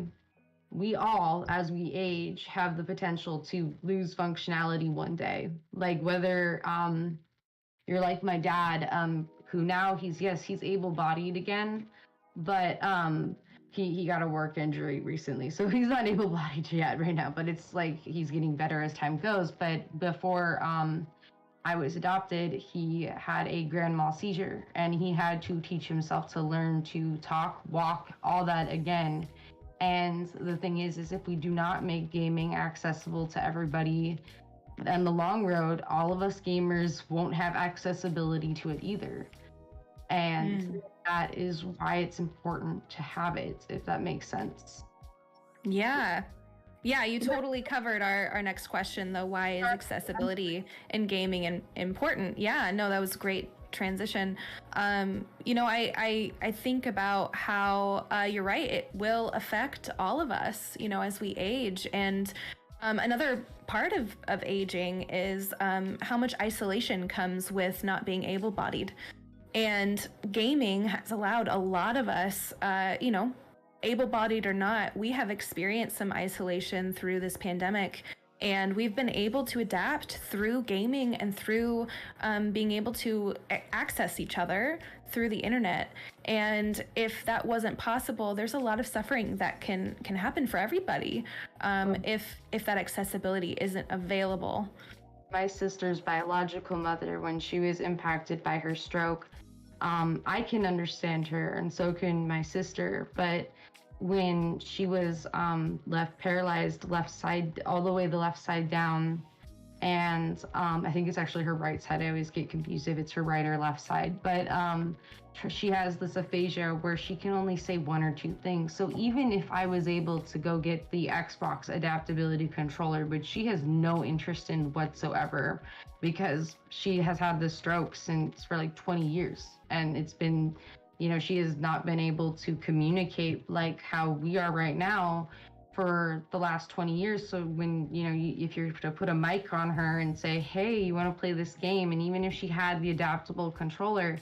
we all, as we age, have the potential to lose functionality one day. Like whether you're like my dad, who now he's able-bodied again, but he got a work injury recently, so he's not able-bodied yet right now, but it's like he's getting better as time goes. But before I was adopted, he had a grand mal seizure, and he had to teach himself to learn to talk, walk, all that again. And the thing is if we do not make gaming accessible to everybody, in the long road, all of us gamers won't have accessibility to it either. And that is why it's important to have it, if that makes sense. Yeah, you totally covered our next question, though. Why is accessibility in gaming important? Yeah, no, that was a great transition. You know, I think about how you're right, it will affect all of us, you know, as we age. And another part of aging is how much isolation comes with not being able-bodied. And gaming has allowed a lot of us, you know, able-bodied or not, we have experienced some isolation through this pandemic. And we've been able to adapt through gaming and through being able to access each other through the internet. And if that wasn't possible, there's a lot of suffering that can happen for everybody if that accessibility isn't available. My sister's biological mother, when she was impacted by her stroke, I can understand her, and so can my sister. But when she was left paralyzed, left side, all the way the left side down, and I think it's actually her right side. I always get confused if it's her right or left side. But she has this aphasia where she can only say one or two things. So even if I was able to go get the Xbox adaptability controller, which she has no interest in whatsoever, because she has had the stroke for like 20 years, and it's been, you know, she has not been able to communicate like how we are right now for the last 20 years. So when, if you're to put a mic on her and say, hey, you want to play this game, and even if she had the adaptable controller,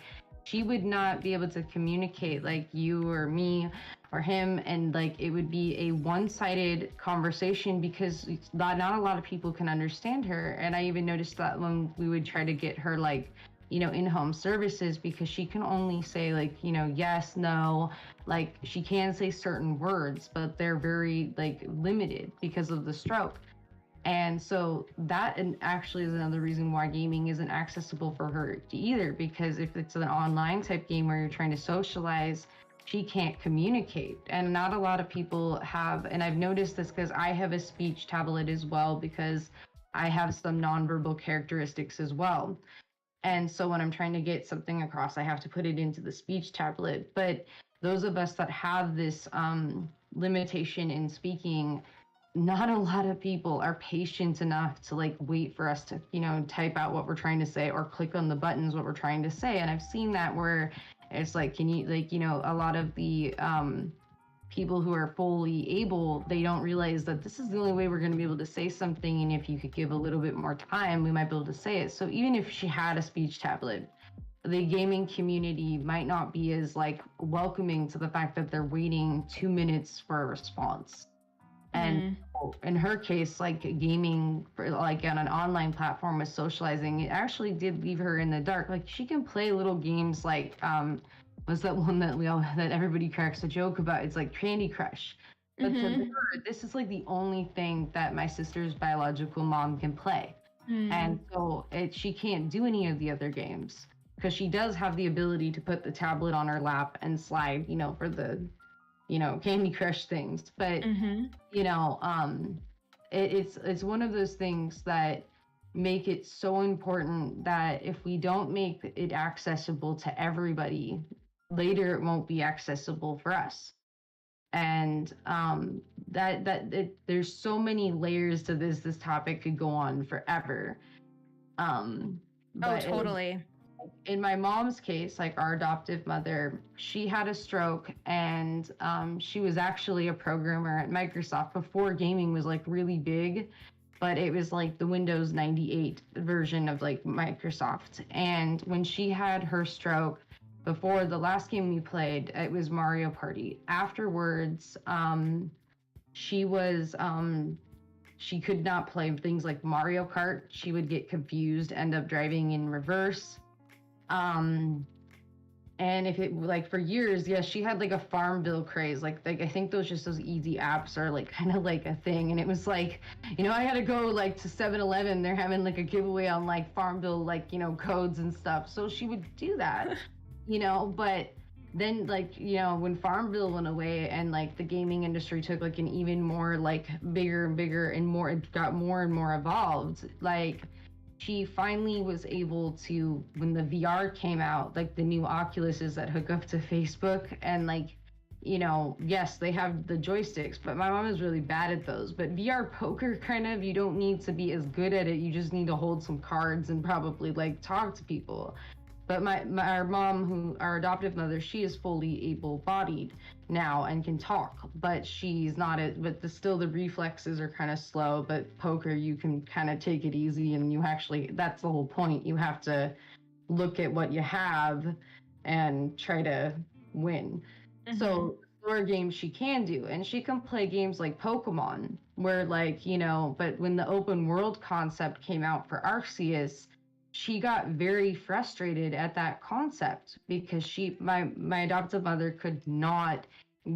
she would not be able to communicate like you or me or him, and like it would be a one-sided conversation because not a lot of people can understand her. And I even noticed that when we would try to get her like in-home services, because she can only say like yes, no, like she can say certain words, but they're very like limited because of the stroke. And so that actually is another reason why gaming isn't accessible for her either, because if it's an online type game where you're trying to socialize, she can't communicate. And not a lot of people have, and I've noticed this because I have a speech tablet as well, because I have some nonverbal characteristics as well. And so when I'm trying to get something across, I have to put it into the speech tablet. But those of us that have this limitation in speaking, not a lot of people are patient enough to like wait for us to, type out what we're trying to say or click on the buttons what we're trying to say. And I've seen that where it's like, can you like, a lot of the people who are fully able, they don't realize that this is the only way we're going to be able to say something, and if you could give a little bit more time, we might be able to say it. So even if she had a speech tablet, the gaming community might not be as like welcoming to the fact that they're waiting 2 minutes for a response. And in her case, like gaming for like on an online platform with socializing, it actually did leave her in the dark. Like she can play little games like was that one that everybody cracks a joke about? It's like Candy Crush. But to her, this is like the only thing that my sister's biological mom can play. And so she can't do any of the other games, because she does have the ability to put the tablet on her lap and slide, for the, Candy Crush things. But, it's one of those things that make it so important that if we don't make it accessible to everybody, later it won't be accessible for us. And there's so many layers to this topic could go on forever. Oh, totally. In my mom's case, like our adoptive mother, she had a stroke, and she was actually a programmer at Microsoft before gaming was like really big, but it was like the Windows 98 version of like Microsoft. And when she had her stroke, before the last game we played, it was Mario Party. Afterwards, she could not play things like Mario Kart. She would get confused, end up driving in reverse. And if it like for years, yes, she had like a Farmville craze. Like I think those easy apps are like kind of like a thing. And it was like, I had to go like to 7-Eleven. They're having like a giveaway on like Farmville, like, codes and stuff. So she would do that, but then like, when Farmville went away and like the gaming industry took like an even more like bigger and bigger and more, it got more and more evolved. Like she finally was able to, when the VR came out, like the new Oculuses that hook up to Facebook, and like, yes, they have the joysticks, but my mom is really bad at those. But VR poker, kind of, you don't need to be as good at it. You just need to hold some cards and probably like talk to people. But our mom, our adoptive mother, she is fully able-bodied now and can talk, but she's not still the reflexes are kind of slow. But poker, you can kind of take it easy, and that's the whole point. You have to look at what you have and try to win. So store games she can do, and she can play games like Pokemon, where like, but when the open world concept came out for Arceus, she got very frustrated at that concept, because my adoptive mother could not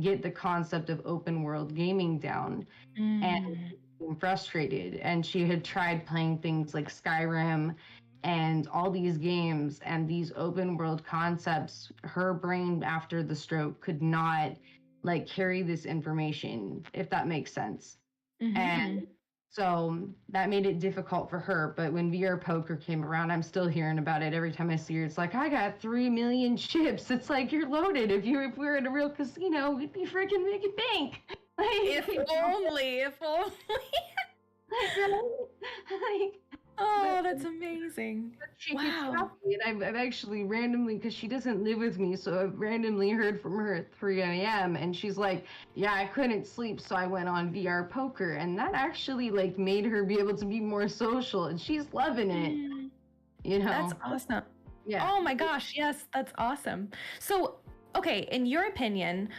get the concept of open world gaming down, and frustrated. And she had tried playing things like Skyrim and all these games and these open world concepts. Her brain after the stroke could not like carry this information, if that makes sense. And so that made it difficult for her. But when VR poker came around, I'm still hearing about it every time I see her. It's like, I got 3 million chips. It's like, you're loaded. If we were at a real casino, we'd be freaking making bank. Like, if only. like, Oh, that's amazing. She gets Wow. happy, and I've actually randomly, because she doesn't live with me, so I've randomly heard from her at 3 a.m. and she's like, yeah, I couldn't sleep, so I went on VR poker, and that actually like made her be able to be more social, and she's loving it, you know. That's awesome. Yeah. Oh my gosh, yes, that's awesome. So, okay, in your opinion,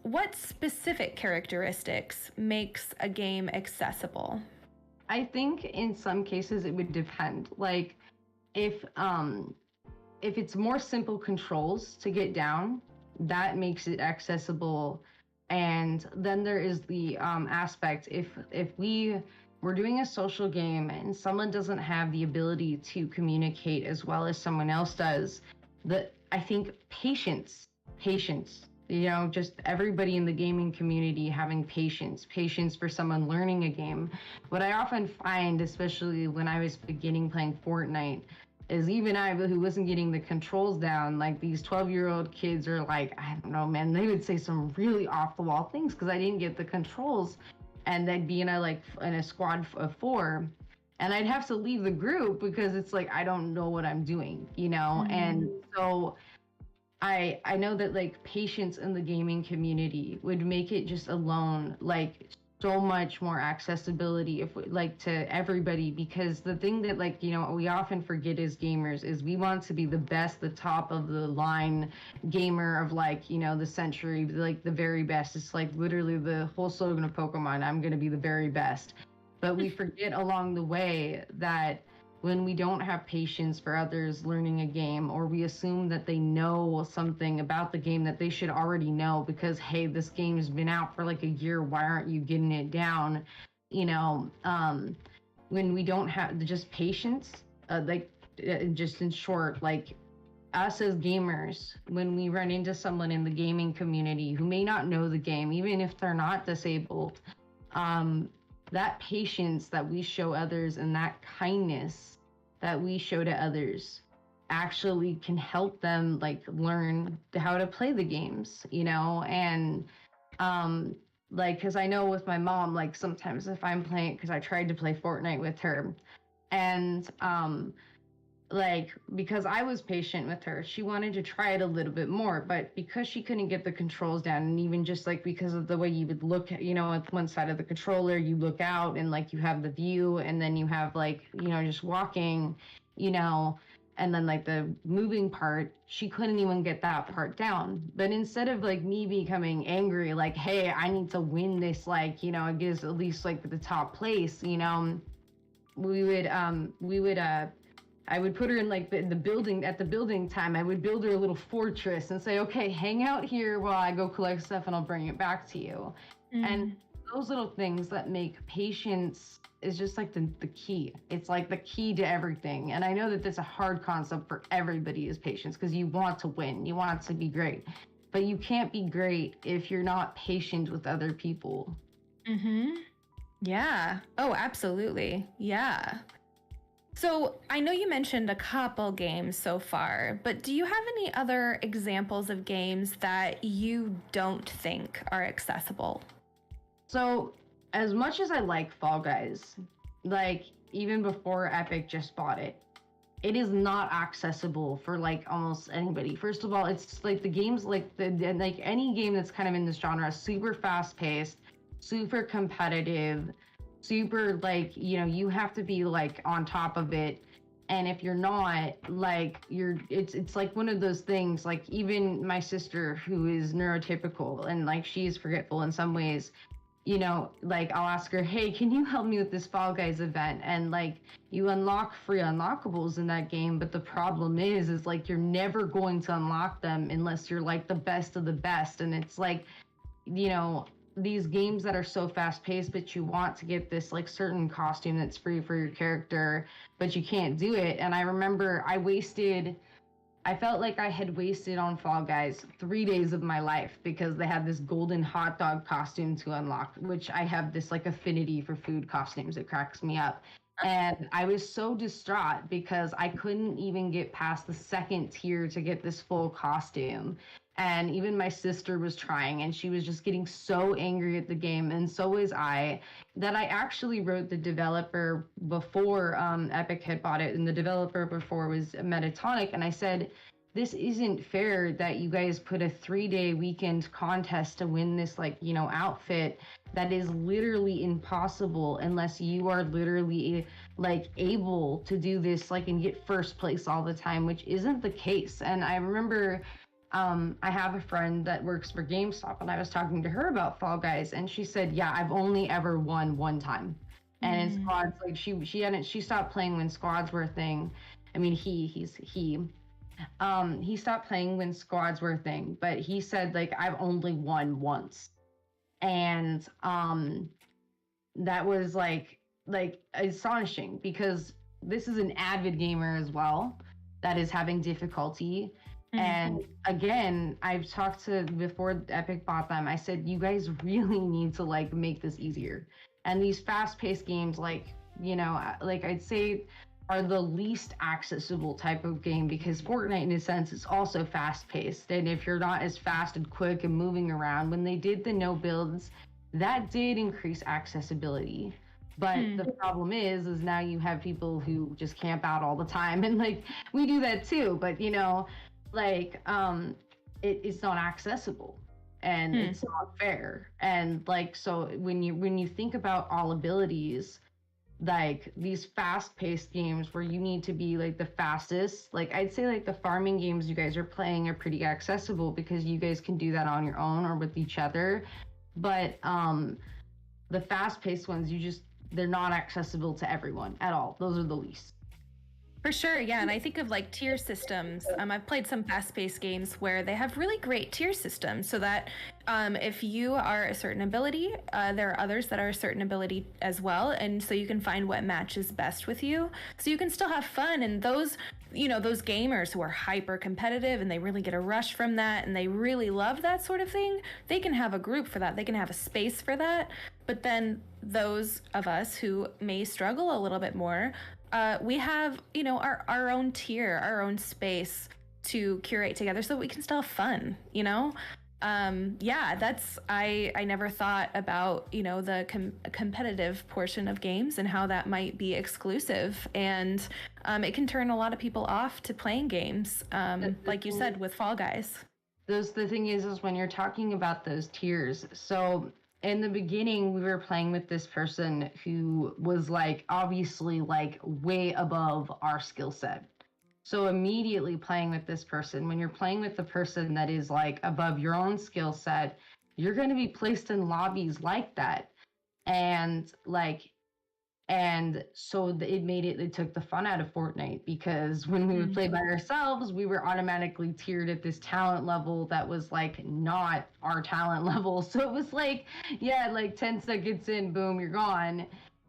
what specific characteristics makes a game accessible? I think in some cases it would depend. Like if it's more simple controls to get down, that makes it accessible. And then there is the aspect if we're doing a social game and someone doesn't have the ability to communicate as well as someone else does, that I think patience, just everybody in the gaming community having patience for someone learning a game. What I often find, especially when I was beginning playing Fortnite, is even I, who wasn't getting the controls down, like these 12-year-old kids are like, I don't know, man, they would say some really off the wall things because I didn't get the controls, and they'd be in a squad of 4, and I'd have to leave the group because it's like I don't know what I'm doing, and so I know that like patience in the gaming community would make it just alone like so much more accessibility if like to everybody, because the thing that like we often forget as gamers is we want to be the best, the top of the line gamer of like the century, like the very best. It's like literally the whole slogan of Pokemon, I'm going to be the very best. But we forget along the way that when we don't have patience for others learning a game, or we assume that they know something about the game that they should already know because, hey, this game's been out for like a year, why aren't you getting it down? When we don't have just patience, just in short, like us as gamers, when we run into someone in the gaming community who may not know the game, even if they're not disabled, that patience that we show others and that kindness that we show to others actually can help them like learn how to play the games, and like, because I know with my mom, like sometimes if I'm playing, because I tried to play Fortnite with her, and like, because I was patient with her, she wanted to try it a little bit more, but because she couldn't get the controls down, and even just like because of the way you would look, at one side of the controller, you look out and like you have the view, and then you have like, just walking, and then like the moving part, she couldn't even get that part down. But instead of like me becoming angry, like, hey, I need to win this, like, it gives at least like the top place, I would put her in like the building, at the building time, I would build her a little fortress and say, okay, hang out here while I go collect stuff and I'll bring it back to you. And those little things that make patience is just like the key. It's like the key to everything. And I know that that's a hard concept for everybody, is patience, because you want to win, you want it to be great, but you can't be great if you're not patient with other people. Yeah. Oh, absolutely. Yeah. So I know you mentioned a couple games so far, but do you have any other examples of games that you don't think are accessible? So as much as I like Fall Guys, like even before Epic just bought it, it is not accessible for like almost anybody. First of all, it's like the games, like like any game that's kind of in this genre, super fast paced, super competitive, super like you have to be like on top of it, and if you're not, like it's like one of those things, like even my sister, who is neurotypical and like she's forgetful in some ways, like I'll ask her, hey, can you help me with this Fall Guys event, and like you unlock free unlockables in that game, but the problem is like you're never going to unlock them unless you're like the best of the best. And it's like these games that are so fast paced, but you want to get this like certain costume that's free for your character, but you can't do it. And I remember I felt like I had wasted on Fall Guys 3 days of my life because they had this golden hot dog costume to unlock, which I have this like affinity for food costumes. It cracks me up. And I was so distraught because I couldn't even get past the second tier to get this full costume. And even my sister was trying, and she was just getting so angry at the game, and so was I, that I actually wrote the developer before Epic had bought it, and the developer before was Metatonic, and I said, this isn't fair that you guys put a 3-day weekend contest to win this, like, you know, outfit that is literally impossible unless you are literally like able to do this, like, and get first place all the time, which isn't the case. And I remember I have a friend that works for GameStop, and I was talking to her about Fall Guys, and she said, yeah, I've only ever won one time. And in squads, like she stopped playing when squads were a thing. I mean, he stopped playing when squads were a thing, but he said, like, I've only won once. And that was like astonishing, because this is an avid gamer as well that is having difficulty. And again, I've talked to, before Epic bought them, I said, you guys really need to, like, make this easier. And these fast-paced games, like, you know, like, I'd say are the least accessible type of game, because Fortnite, in a sense, is also fast-paced. And if you're not as fast and quick and moving around, when they did the no builds, that did increase accessibility. But the problem is now you have people who just camp out all the time, and, like, we do that too, but, you know, like, it's not accessible, and it's not fair. And, like, so when you think about all abilities, like these fast-paced games where you need to be, like, the fastest, like, I'd say, like, the farming games you guys are playing are pretty accessible because you guys can do that on your own or with each other. But the fast-paced ones, they're not accessible to everyone at all. Those are the least. For sure, yeah, and I think of, like, tier systems. I've played some fast-paced games where they have really great tier systems, so that if you are a certain ability, there are others that are a certain ability as well, and so you can find what matches best with you, so you can still have fun. And those, you know, those gamers who are hyper competitive and they really get a rush from that and they really love that sort of thing, they can have a group for that, they can have a space for that. But then those of us who may struggle a little bit more, we have, you know, our own tier, our own space to curate together so that we can still have fun, you know? Yeah, that's, I never thought about, you know, the competitive portion of games and how that might be exclusive. And it can turn a lot of people off to playing games, like you said, with Fall Guys. The thing is when you're talking about those tiers, so in the beginning, we were playing with this person who was, like, obviously, like, way above our skill set. So immediately playing with this person, when you're playing with the person that is, like, above your own skill set, you're going to be placed in lobbies like that. And, like, and so it took the fun out of Fortnite, because when we would play by ourselves, we were automatically tiered at this talent level that was, like, not our talent level. So it was like, yeah, like 10 seconds in, boom, you're gone.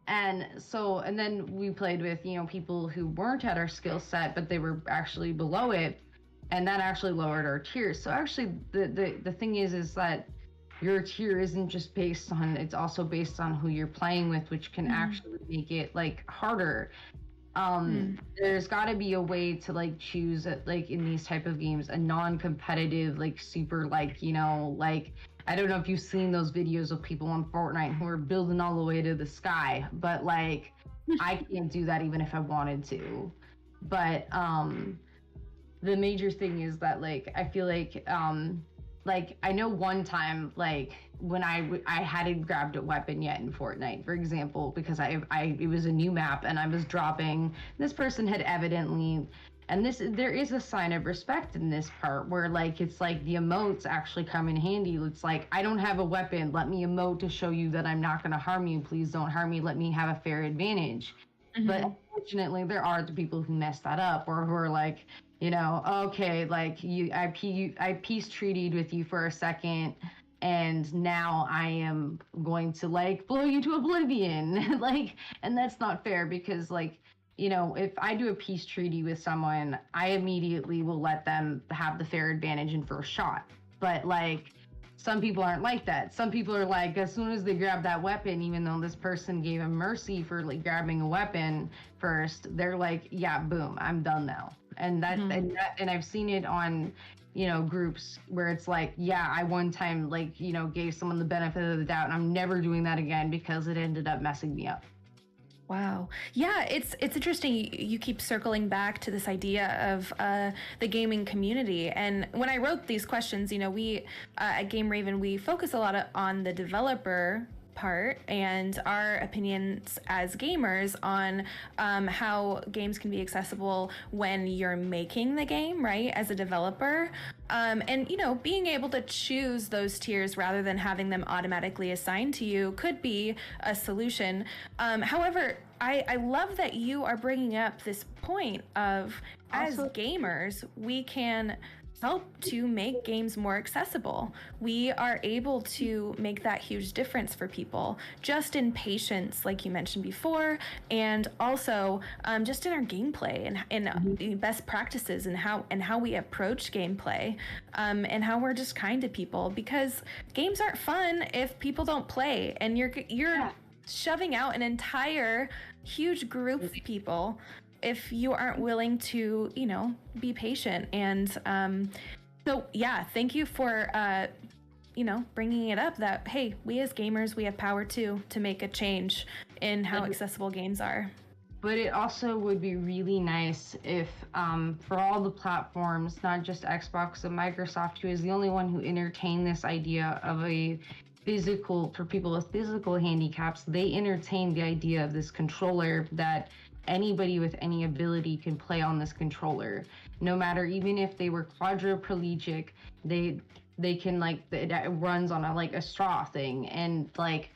And so, and then we played with, you know, people who weren't at our skill set, but they were actually below it. And that actually lowered our tiers. So actually the thing is that your tier isn't just based on, it's also based on who you're playing with, which can actually make it, like, harder. There's got to be a way to, like, choose, like, in these type of games, a non-competitive, like, super, like, you know, like, I don't know if you've seen those videos of people on Fortnite who are building all the way to the sky, but, like, I can't do that even if I wanted to. But the major thing is that, like, I feel like I know one time, like, when I hadn't grabbed a weapon yet in Fortnite, for example, because it was a new map and I was dropping, this person had evidently, and there is a sign of respect in this part where, like, it's like the emotes actually come in handy. It's like, I don't have a weapon, let me emote to show you that I'm not going to harm you, please don't harm me, let me have a fair advantage. But unfortunately, there are the people who mess that up, or who are like, you know, okay, like, I peace treated with you for a second, and now I am going to, like, blow you to oblivion. Like, and that's not fair, because, like, you know, if I do a peace treaty with someone, I immediately will let them have the fair advantage in first shot. But, like, some people aren't like that. Some people are like, as soon as they grab that weapon, even though this person gave them mercy for like grabbing a weapon first, they're like, yeah, boom, I'm done now. And and I've seen it on, groups where it's like, yeah, I one time like, gave someone the benefit of the doubt, and I'm never doing that again because it ended up messing me up. Wow. Yeah, it's interesting. You keep circling back to this idea of the gaming community. And when I wrote these questions, we at Game Raven, we focus a lot on the developer part and our opinions as gamers on how games can be accessible when you're making the game, right, as a developer. And, being able to choose those tiers rather than having them automatically assigned to you could be a solution. However, I love that you are bringing up this point of, as gamers, we can help to make games more accessible. We are able to make that huge difference for people, just in patience, like you mentioned before, and also just in our gameplay and best practices and how we approach gameplay, and how we're just kind to people, because games aren't fun if people don't play, and you're shoving out an entire huge group of people if you aren't willing to, be patient. And so, yeah, thank you for, bringing it up that, hey, we as gamers, we have power too to make a change in how accessible games are. But it also would be really nice if, for all the platforms, not just Xbox and Microsoft, who is the only one who entertained this idea of for people with physical handicaps, they entertained the idea of this controller that anybody with any ability can play on this controller, no matter, even if they were quadriplegic, they can, like, it runs on a straw thing, and like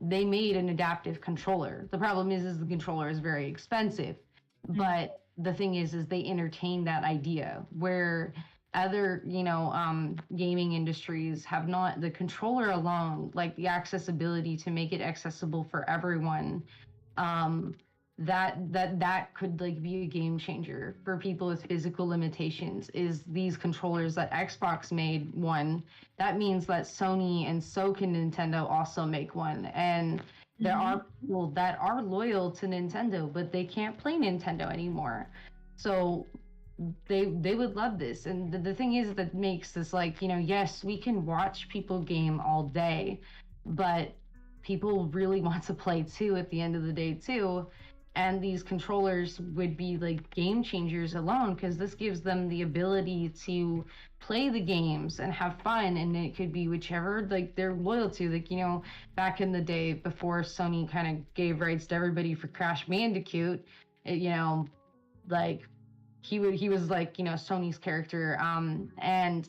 they made an adaptive controller. The problem is the controller is very expensive, but the thing is they entertain that idea, where other gaming industries have not. The controller alone, like the accessibility to make it accessible for everyone, that could like be a game changer for people with physical limitations. Is these controllers that Xbox made one, that means that Sony and so can Nintendo also make one. And there are people that are loyal to Nintendo, but they can't play Nintendo anymore, so they would love this. And the thing is that makes this, like, yes, we can watch people game all day, but people really want to play too at the end of the day too. And these controllers would be like game changers alone, because this gives them the ability to play the games and have fun. And it could be whichever like they're loyal to. Like, back in the day before Sony kind of gave rights to everybody for Crash Bandicoot, like he was like, Sony's character. And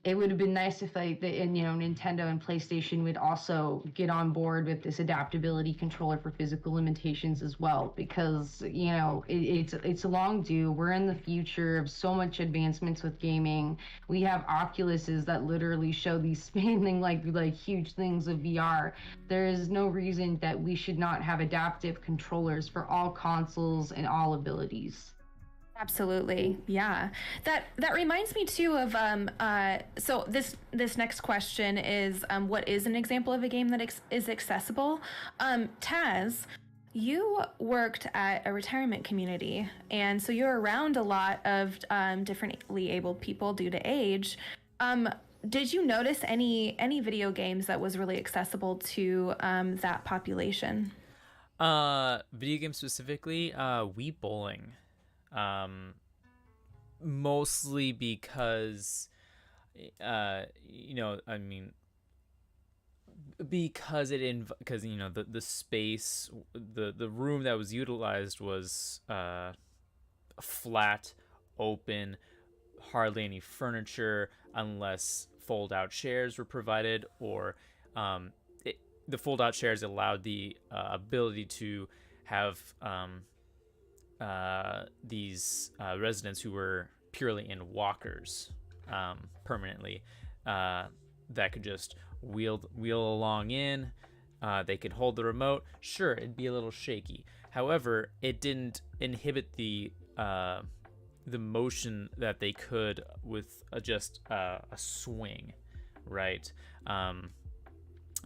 it would have been nice if Nintendo and PlayStation would also get on board with this adaptability controller for physical limitations as well, because it's a long due. We're in the future of so much advancements with gaming. We have Oculuses that literally show these spinning like huge things of VR. There is no reason that we should not have adaptive controllers for all consoles and all abilities. Absolutely. Yeah. That reminds me too of so this next question is what is an example of a game that is accessible? Taz, you worked at a retirement community, and so you're around a lot of differently abled people due to age. Did you notice any video games that was really accessible to that population? Video games specifically, Wii Bowling. Mostly because, because the space, the room that was utilized was flat, open, hardly any furniture unless fold-out chairs were provided, or the fold-out chairs allowed the ability to have these residents who were purely in walkers permanently, that could just wheel along in. They could hold the remote. Sure, it'd be a little shaky. However, it didn't inhibit the motion that they could with just a swing. right?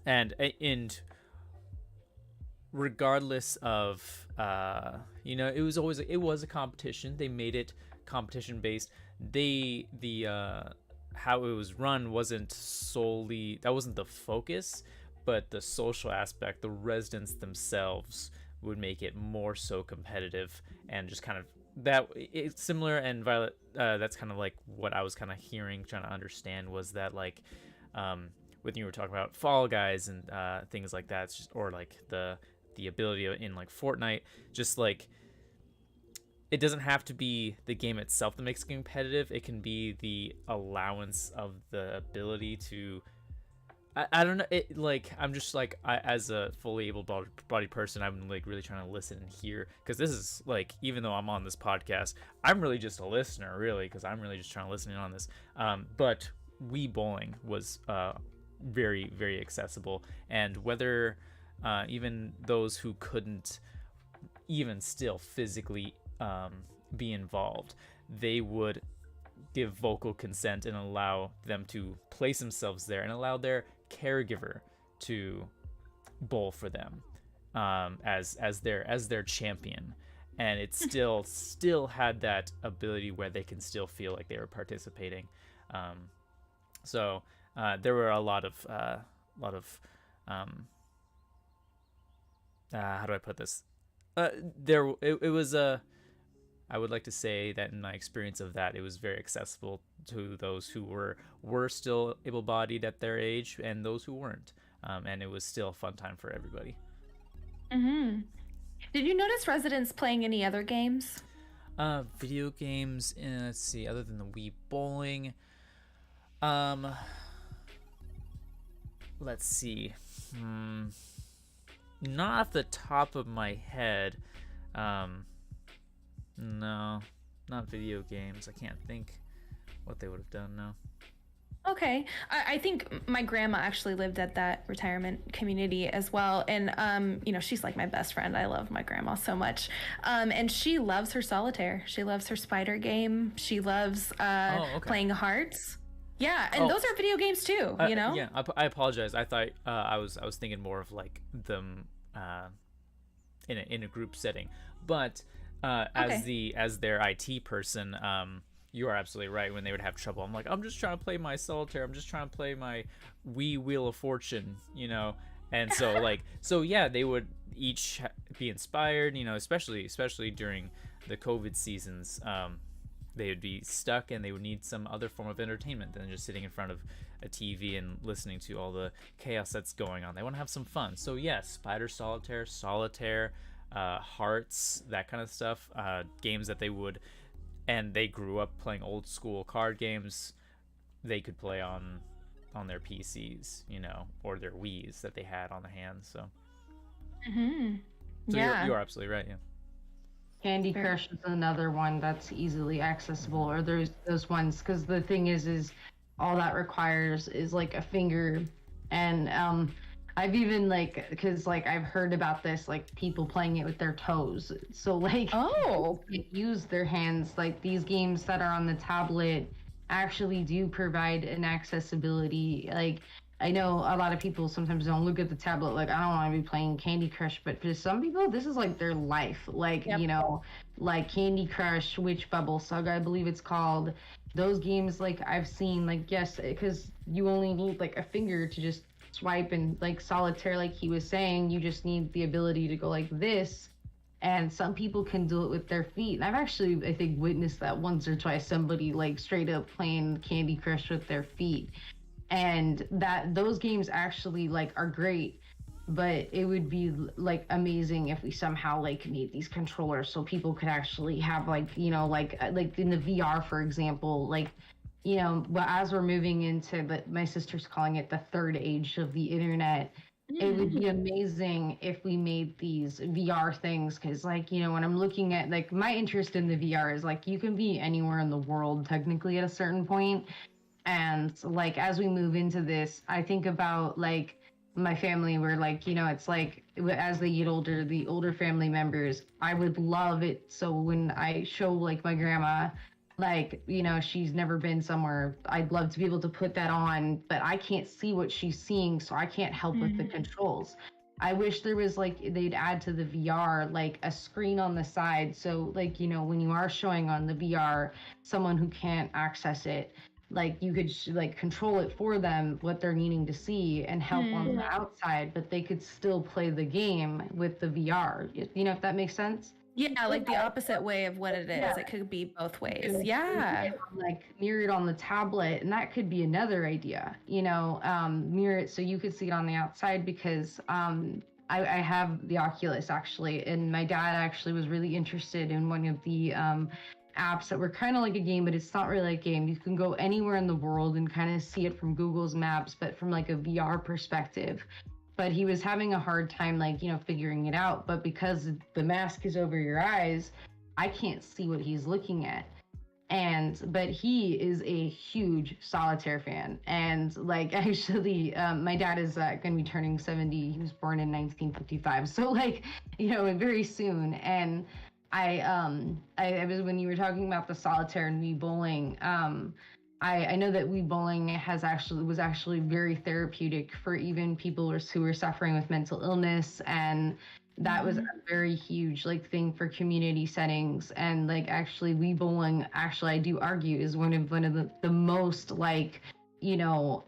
And regardless of it was a competition. They made it competition based. The how it was run wasn't solely, that wasn't the focus, but the social aspect, the residents themselves would make it more so competitive, and just kind of that it's similar. And Violet, that's kind of like what I was kind of hearing, trying to understand, was that like when you were talking about Fall Guys and things like that, it's just, or like the ability in like Fortnite, just like it doesn't have to be the game itself that makes it competitive. It can be the allowance of the ability to. I don't know. It like I'm just like as a fully able-bodied person, I'm like really trying to listen and hear, because this is like, even though I'm on this podcast, I'm really just a listener, really, because I'm really just trying to listen in on this. But Wii bowling was very, very accessible, and whether even those who couldn't even still physically be involved, they would give vocal consent and allow them to place themselves there and allow their caregiver to bowl for them as their champion. And it still had that ability where they can still feel like they were participating. So there were a lot of how do I put this? It was a. I would like to say that in my experience of that, it was very accessible to those who were still able-bodied at their age and those who weren't, and it was still a fun time for everybody. Mm-hmm. Did you notice residents playing any other games? Video games. Let's see. Other than the Wii bowling, let's see. Not off the top of my head. No, not video games. I can't think what they would have done now. Okay. I think my grandma actually lived at that retirement community as well. And, she's like my best friend. I love my grandma so much. And she loves her solitaire. She loves her spider game. She loves playing hearts. Yeah, and those are video games too, Yeah, I apologize. I thought I was thinking more of like them in a group setting. But as their IT person, you are absolutely right. When they would have trouble, I'm like, I'm just trying to play my solitaire. I'm just trying to play my Wii Wheel of Fortune, And so yeah, they would each be inspired, especially during the COVID seasons. They would be stuck and they would need some other form of entertainment than just sitting in front of a TV and listening to all the chaos that's going on. They want to have some fun. So yes, Spider Solitaire, Hearts, that kind of stuff, games that they grew up playing old school card games, they could play on their PCs, or their Wiis that they had on the hands. So, so yeah, you're absolutely right. Yeah. Candy Crush is another one that's easily accessible, or there's those ones, because the thing is all that requires is like a finger. And I've even because I've heard about this, like people playing it with their toes, so use their hands. Like these games that are on the tablet actually do provide an accessibility. Like I know a lot of people sometimes don't look at the tablet like, I don't want to be playing Candy Crush, but for some people this is like their life. Like like Candy Crush, Witch Bubble Saga, I believe it's called. Those games, like I've seen, like, yes, because you only need like a finger to just swipe, and like Solitaire, like he was saying, you just need the ability to go like this, and some people can do it with their feet. And I've actually, I think, witnessed that once or twice, somebody like straight up playing Candy Crush with their feet, and those games actually like are great. But it would be like amazing if we somehow like made these controllers so people could actually have like like in the VR, for example, like but as we're moving into my sister's calling it the third age of the internet, it would be amazing if we made these VR things. Because when I'm looking at, like, my interest in the VR is like you can be anywhere in the world technically at a certain point. And like as we move into this, I think about like my family, where like it's like as they get older, the older family members, I would love it so when I show like my grandma Like, you know, she's never been somewhere. I'd love to be able to put that on, but I can't see what she's seeing, so I can't help with the controls. I wish there was like they'd add to the VR like a screen on the side, so like, you know, when you are showing on the VR someone who can't access it, like you could like control it for them what they're needing to see and help on the outside, but they could still play the game with the VR. You know, if that makes sense? Yeah, like the opposite way of what it is. Yeah. It could be both ways. Yeah. Like mirror it on the tablet, and that could be another idea. You know, mirror it so you could see it on the outside, because I have the Oculus actually, and my dad actually was really interested in one of the apps that were kind of like a game, but it's not really a game. You can go anywhere in the world and kind of see it from Google's Maps, but from like a VR perspective. But he was having a hard time, like, you know, figuring it out. But because the mask is over your eyes, I can't see what he's looking at. But he is a huge solitaire fan. And like, actually, my dad is going to be turning 70. He was born in 1955. So like, you know, very soon. And I was, when you were talking about the solitaire and Wii bowling, I know that Wii bowling was actually very therapeutic for even people who were suffering with mental illness, and that was a very huge like thing for community settings. And like actually Wii bowling, actually I do argue, is one of the most like, you know,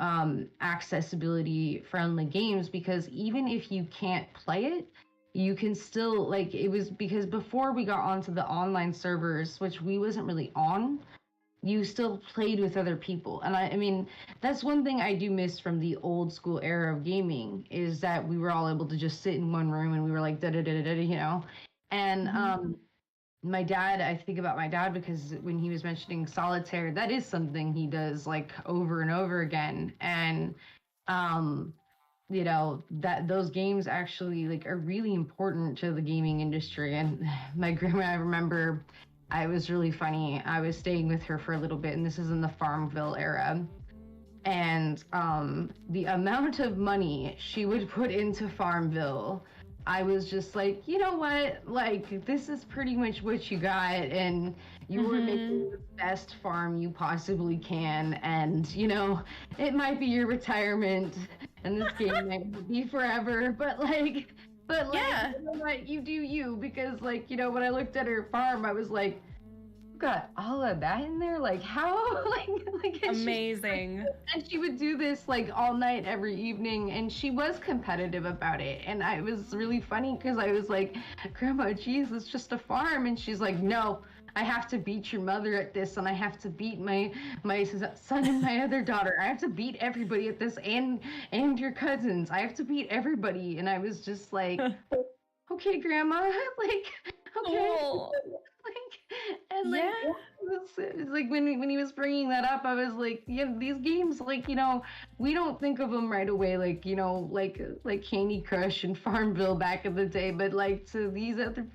accessibility friendly games, because even if you can't play it, you can still like, it was because before we got onto the online servers, which we wasn't really on, you still played with other people. And I mean, that's one thing I do miss from the old school era of gaming, is that we were all able to just sit in one room and we were like da da da da, you know. And my dad, I think about my dad because when he was mentioning solitaire, that is something he does like over and over again. And you know, that those games actually like are really important to the gaming industry. And my grandma, I remember, I was really funny. I was staying with her for a little bit, and this is in the Farmville era. And the amount of money she would put into Farmville, I was just like, you know what? Like, this is pretty much what you got, and you were making the best farm you possibly can. And, you know, it might be your retirement, and this game might be forever, but like, yeah. You know what, you do you, because like, you know, when I looked at her farm, I was like, you got all of that in there? Like how? like amazing. And she would do this like all night, every evening, and she was competitive about it. And it was really funny because I was like, Grandma, geez, it's just a farm. And she's like, no, I have to beat your mother at this, and I have to beat my son and my other daughter. I have to beat everybody at this, and your cousins. I have to beat everybody. And I was just like, okay, Grandma, like, okay. Cool. And like, yeah. it was like when he was bringing that up, I was like, yeah, these games, like, you know, we don't think of them right away, like, you know, like Candy Crush and Farmville back in the day, but like to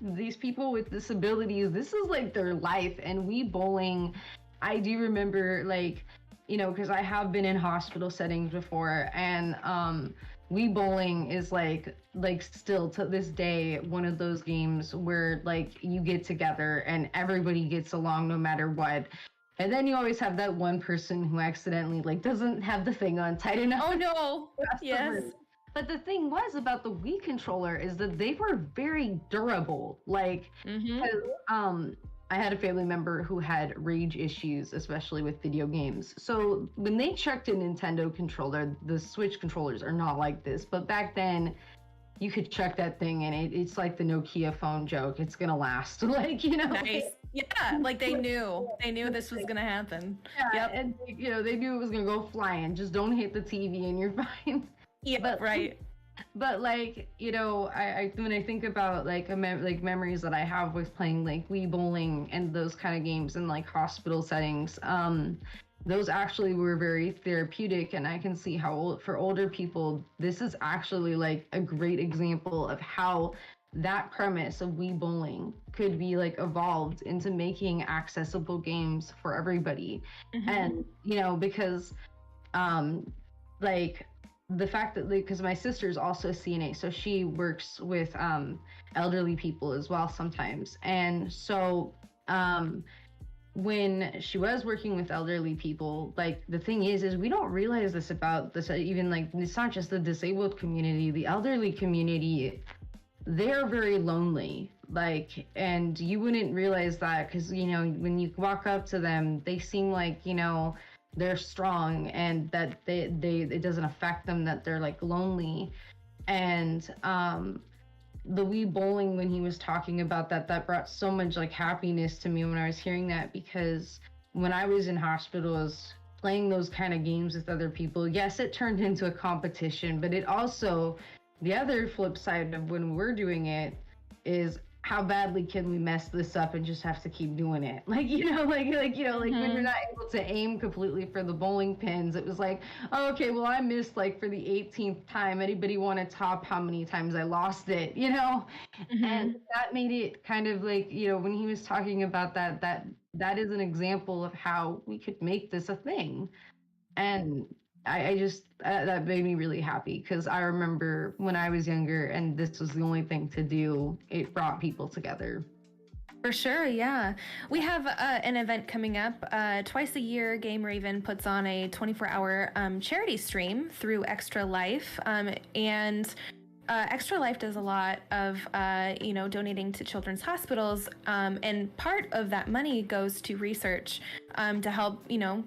these people with disabilities, this is like their life. And Wii bowling, I do remember, like, you know, because I have been in hospital settings before, and Wii bowling is like still to this day one of those games where like you get together and everybody gets along no matter what. And then you always have that one person who accidentally like doesn't have the thing on tight enough. Oh no. Yes. But the thing was about the Wii controller is that they were very durable. Like, I had a family member who had rage issues, especially with video games. So when they checked a Nintendo controller, the Switch controllers are not like this. But back then, you could check that thing and it's like the Nokia phone joke. It's gonna last, like, you know. Nice. Yeah, like they knew this was gonna happen. Yeah, yep. And you know, they knew it was gonna go flying. Just don't hit the TV and you're fine. Yeah, but, right. But like, you know, I when I think about like memories that I have with playing like Wii bowling and those kind of games in like hospital settings, those actually were very therapeutic. And I can see how for older people, this is actually like a great example of how that premise of Wii bowling could be like evolved into making accessible games for everybody. And you know, because like the fact that, because my sister is also a CNA, so she works with elderly people as well sometimes. And so when she was working with elderly people, like the thing is we don't realize this about this, even like it's not just the disabled community, the elderly community, they're very lonely, like, and you wouldn't realize that because, you know, when you walk up to them, they seem like, you know, they're strong and that they it doesn't affect them that they're like lonely. And the Wii Bowling, when he was talking about that, that brought so much like happiness to me when I was hearing that, because when I was in hospitals playing those kind of games with other people, yes, it turned into a competition, but it also, the other flip side of when we're doing it is how badly can we mess this up and just have to keep doing it? Like, you know, like you know, like when we're not able to aim completely for the bowling pins, it was like, oh, okay, well, I missed like for the 18th time. Anybody want to top how many times I lost it, you know? And that made it kind of like, you know, when he was talking about that, that is an example of how we could make this a thing. And I just, that made me really happy because I remember when I was younger and this was the only thing to do, it brought people together. For sure, yeah. We have an event coming up. Twice a year, Game Raven puts on a 24-hour charity stream through Extra Life. And Extra Life does a lot of, you know, donating to children's hospitals. And part of that money goes to research to help, you know,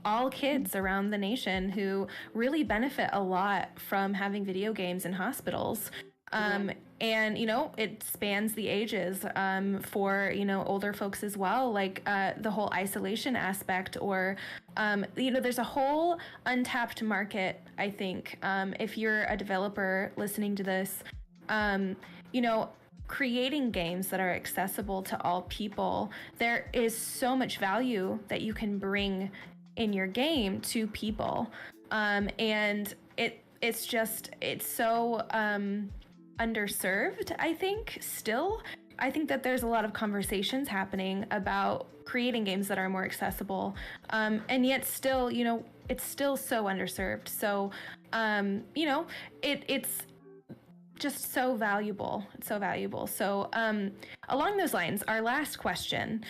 all kids around the nation who really benefit a lot from having video games in hospitals. And, you know, it spans the ages for, you know, older folks as well, like the whole isolation aspect, or, you know, there's a whole untapped market, I think, if you're a developer listening to this, you know, creating games that are accessible to all people. There is so much value that you can bring in your game to people, and it's so underserved. I think that there's a lot of conversations happening about creating games that are more accessible, and yet still, you know, it's still so underserved. So you know, it's just so valuable. It's so valuable. So along those lines, our last question,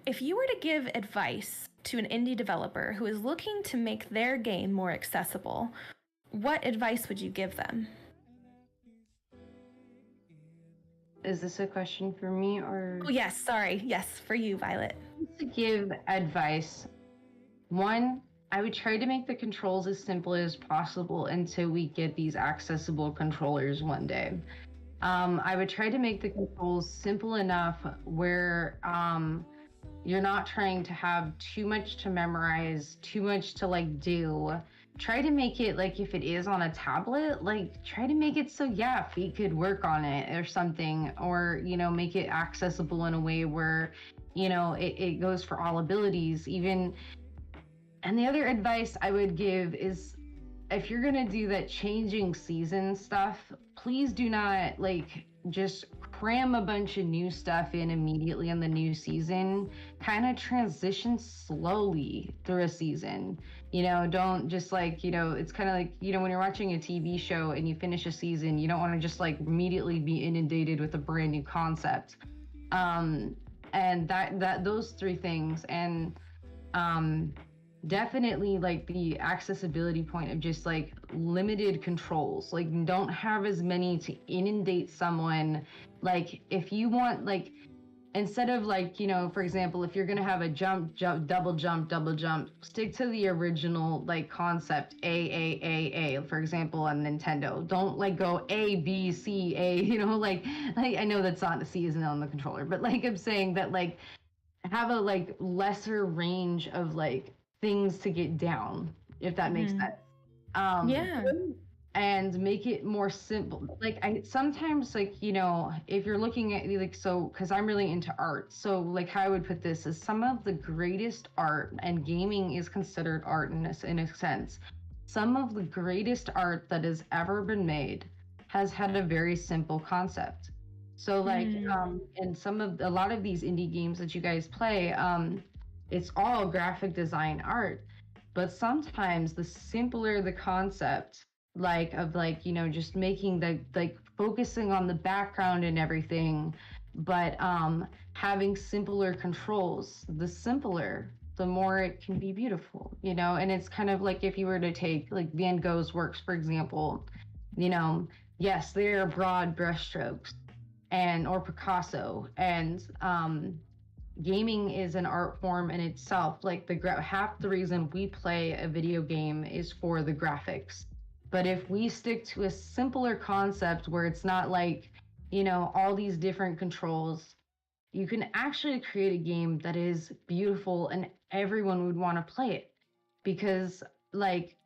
if you were to give advice to an indie developer who is looking to make their game more accessible, what advice would you give them? Is this a question for me or? Oh, yes, sorry. Yes, for you, Violet. To give advice, one, I would try to make the controls as simple as possible until we get these accessible controllers one day. I would try to make the controls simple enough where you're not trying to have too much to memorize, too much to like do. Try to make it like, if it is on a tablet, like try to make it so, yeah, feet could work on it or something, or, you know, make it accessible in a way where, you know, it goes for all abilities even. And the other advice I would give is, if you're gonna do that changing season stuff, please do not like just cram a bunch of new stuff in immediately in the new season. Kind of transition slowly through a season. You know, don't just like, you know, it's kind of like, you know, when you're watching a TV show and you finish a season, you don't want to just like immediately be inundated with a brand new concept. And those three things, and definitely like the accessibility point of just like limited controls, like don't have as many to inundate someone. Like if you want, like, instead of like, you know, for example, if you're gonna have a jump, double jump, stick to the original like concept, A, for example, on Nintendo. Don't like go A, B, C, A, you know, like I know that's not, C isn't on the controller, but like I'm saying that like have a like lesser range of like things to get down, if that makes sense. Yeah. And make it more simple. Like I sometimes, like, you know, if you're looking at like, so because I'm really into art, so like how I would put this is some of the greatest art, and gaming is considered art in a sense. Some of the greatest art that has ever been made has had a very simple concept. So like and a lot of these indie games that you guys play, it's all graphic design art, but sometimes the simpler the concept, like of like, you know, just making the like focusing on the background and everything, But having simpler controls, the simpler, the more it can be beautiful, you know. And it's kind of like if you were to take like Van Gogh's works, for example, you know, yes, there are broad brushstrokes, and or Picasso, and gaming is an art form in itself. Like half the reason we play a video game is for the graphics. But if we stick to a simpler concept where it's not like, you know, all these different controls, you can actually create a game that is beautiful and everyone would want to play it because like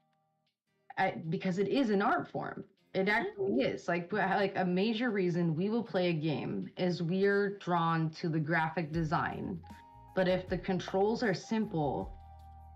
because it is an art form. It actually is. Like a major reason we will play a game is we're drawn to the graphic design. But if the controls are simple,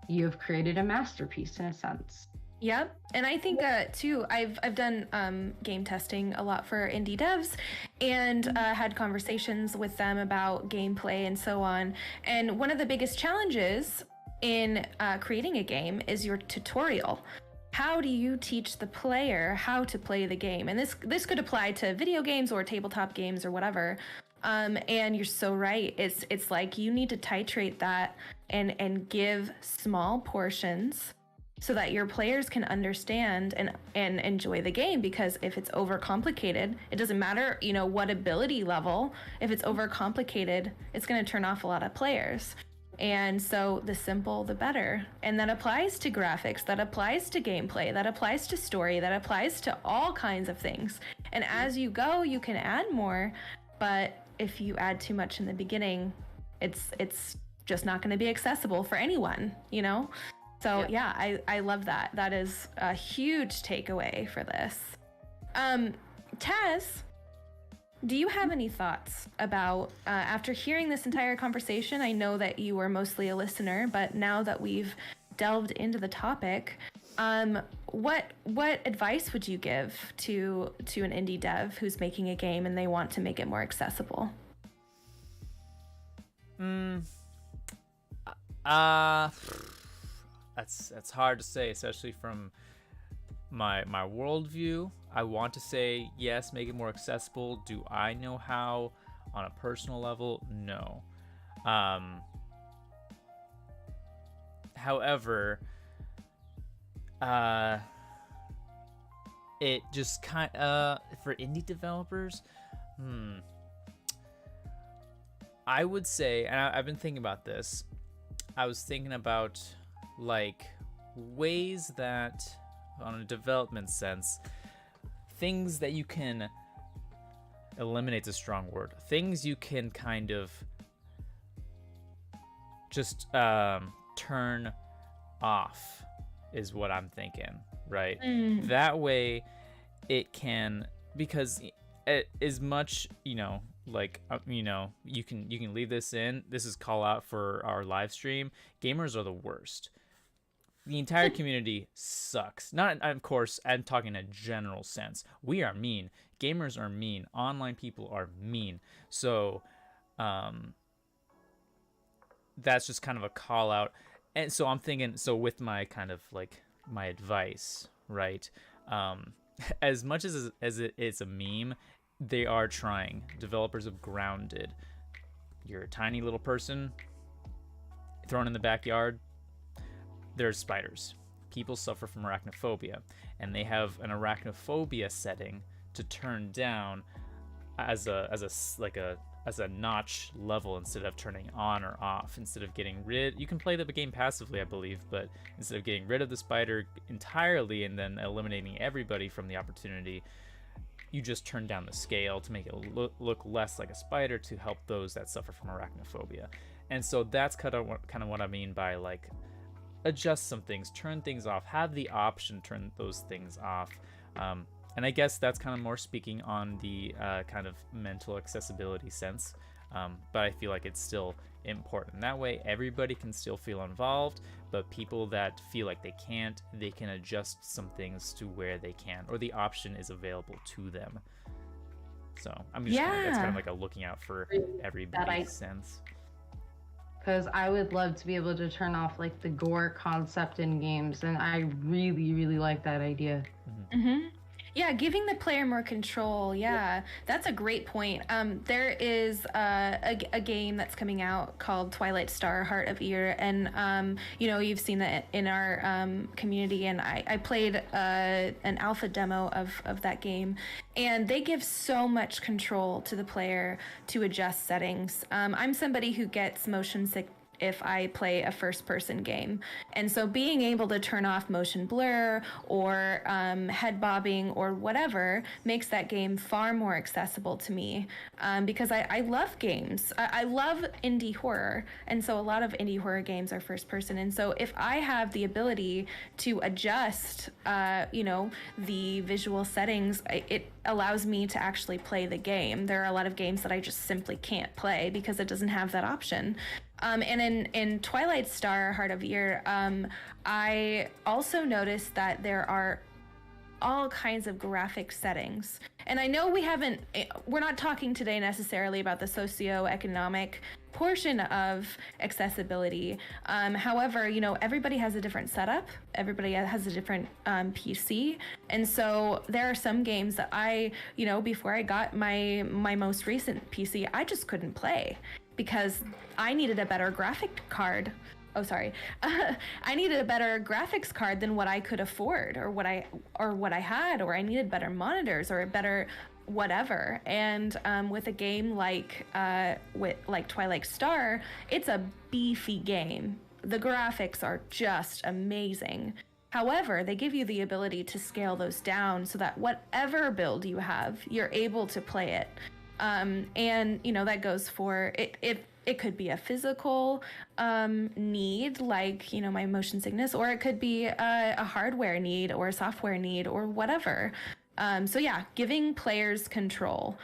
you have created a masterpiece in a sense. Yep, and I think too. I've done game testing a lot for indie devs, and had conversations with them about gameplay and so on. And one of the biggest challenges in creating a game is your tutorial. How do you teach the player how to play the game? And this could apply to video games or tabletop games or whatever. And you're so right. It's like you need to titrate that and give small portions so that your players can understand and enjoy the game. Because if it's overcomplicated, it doesn't matter, you know, what ability level. If it's overcomplicated, it's going to turn off a lot of players. And so the simple, the better. And that applies to graphics, that applies to gameplay, that applies to story, that applies to all kinds of things. And as you go, you can add more. But if you add too much in the beginning, it's just not going to be accessible for anyone, you know? So yeah, I love that. That is a huge takeaway for this. Taz, do you have any thoughts about, after hearing this entire conversation, I know that you were mostly a listener, but now that we've delved into the topic, what advice would you give to an indie dev who's making a game and they want to make it more accessible? That's hard to say, especially from my worldview. I want to say yes, make it more accessible. Do I know how on a personal level? No. However, it just kind for indie developers, I would say, and I've been thinking about this. I was thinking about like ways that, on a development sense, things that you can eliminate's a strong word. Things you can kind of just turn off is what I'm thinking, right? That way it can, because as much, you know, like you know, you can leave this in. This is call out for our live stream. Gamers are the worst. The entire community sucks. Not, of course, I'm talking in a general sense. We are mean. Gamers are mean. Online people are mean. So that's just kind of a call out. And so I'm thinking, so with my kind of like my advice, right? As much as it's a meme, they are trying. Developers of Grounded. You're a tiny little person thrown in the backyard. There's spiders. People suffer from arachnophobia, and they have an arachnophobia setting to turn down as a notch level instead of turning on or off. Instead of getting rid, you can play the game passively, I believe, but instead of getting rid of the spider entirely and then eliminating everybody from the opportunity, you just turn down the scale to make it look less like a spider to help those that suffer from arachnophobia. And so that's kind of what I mean by like adjust some things, turn things off, have the option to turn those things off. And I guess that's kind of more speaking on the kind of mental accessibility sense. But I feel like it's still important. That way everybody can still feel involved, but people that feel like they can't, they can adjust some things to where they can, or the option is available to them. So I'm just that's kind of like a looking out for everybody's sense. Because I would love to be able to turn off like the gore concept in games, and I really, really like that idea. Yeah, giving the player more control. Yeah, that's a great point. There is a game that's coming out called Twilight Star Heart of Ear, and you've seen that in our community, and I played an alpha demo of that game, and they give so much control to the player to adjust settings. I'm somebody who gets motion sick if I play a first person game. And so being able to turn off motion blur or head bobbing or whatever makes that game far more accessible to me, because I love games. I love indie horror. And so a lot of indie horror games are first person. And so if I have the ability to adjust, the visual settings, it allows me to actually play the game. There are a lot of games that I just simply can't play because it doesn't have that option. And in Twilight Star Heart of Ear, I also noticed that there are all kinds of graphic settings. And I know we're not talking today necessarily about the socioeconomic portion of accessibility. However, everybody has a different setup. Everybody has a different PC. And so there are some games that before I got my most recent PC, I just couldn't play because I needed a better graphic card. Oh, sorry. I needed a better graphics card than what I could afford or what I had, or I needed better monitors or a better whatever. And with a game like Twilight Star, it's a beefy game. The graphics are just amazing. However, they give you the ability to scale those down so that whatever build you have, you're able to play it. And that goes for it. It could be a physical need, like my motion sickness, or it could be a hardware need or a software need or whatever. So yeah, giving players control,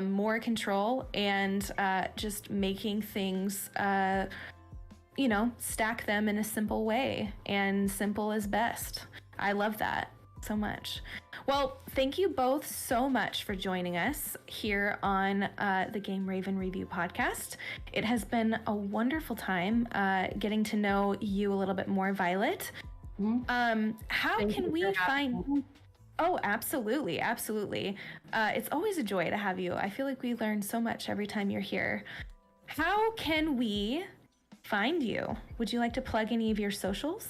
more control, and just making things, stack them in a simple way, and simple is best. I love that so much. Well, thank you both so much for joining us here on the Game Raven Review podcast. It has been a wonderful time getting to know you a little bit more, Violet. How can we find... Oh, absolutely. Absolutely. It's always a joy to have you. I feel like we learn so much every time you're here. How can we find you? Would you like to plug any of your socials?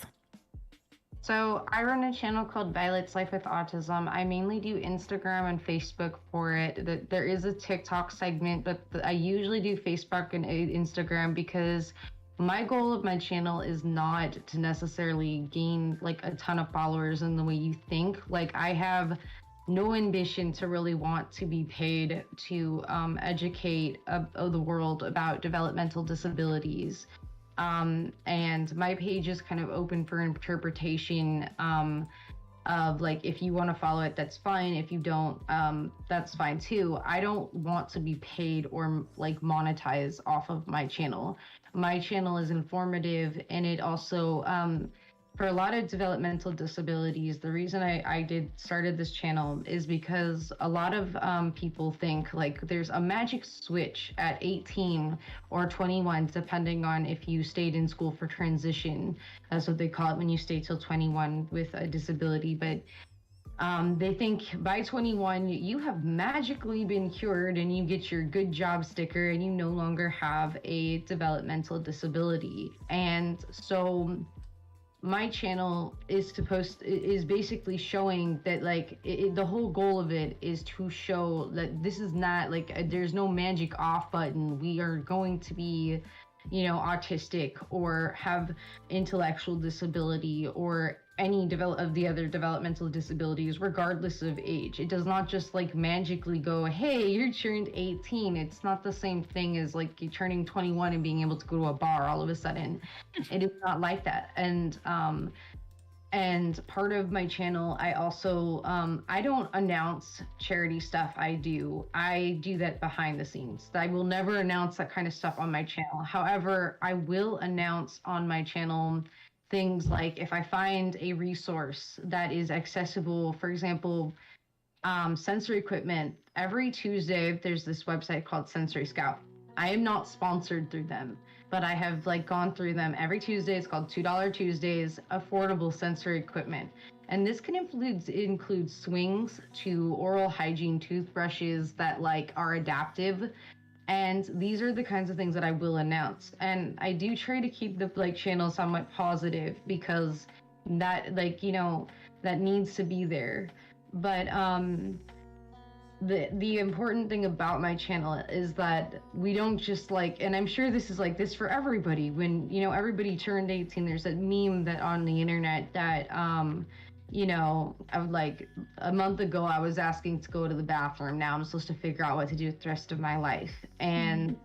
So I run a channel called Violet's Life with Autism. I mainly do Instagram and Facebook for it. There is a TikTok segment, but I usually do Facebook and Instagram because my goal of my channel is not to necessarily gain like a ton of followers in the way you think. Like, I have no ambition to really want to be paid to educate the world about developmental disabilities. And my page is kind of open for interpretation, of like, if you want to follow it, that's fine. If you don't, that's fine too. I don't want to be paid or like monetize off of my channel. My channel is informative, and it also, for a lot of developmental disabilities, the reason I started this channel is because a lot of people think like there's a magic switch at 18 or 21, depending on if you stayed in school for transition. That's what they call it when you stay till 21 with a disability. But they think by 21, you have magically been cured and you get your good job sticker and you no longer have a developmental disability. And so my channel is basically showing that like the whole goal of it is to show that this is not like there's no magic off button. We are going to be, autistic or have intellectual disability or any of the other developmental disabilities, regardless of age. It does not just like magically go, hey, you're turned 18. It's not the same thing as like you turning 21 and being able to go to a bar all of a sudden. It is not like that. And part of my channel, I also, I don't announce charity stuff. I do that behind the scenes. I will never announce that kind of stuff on my channel. However, I will announce on my channel things like if I find a resource that is accessible, for example, sensory equipment. Every Tuesday, there's this website called Sensory Scout. I am not sponsored through them, but I have like gone through them every Tuesday. It's called $2 Tuesdays, affordable sensory equipment. And this can include swings to oral hygiene toothbrushes that like are adaptive. And these are the kinds of things that I will announce. And I do try to keep the like channel somewhat positive because that like, you know, that needs to be there. But the important thing about my channel is that we don't just like, and I'm sure this is like this for everybody, when, you know, everybody turned 18, there's that meme that on the internet that you know, I would like a month ago I was asking to go to the bathroom, now I'm supposed to figure out what to do with the rest of my life. And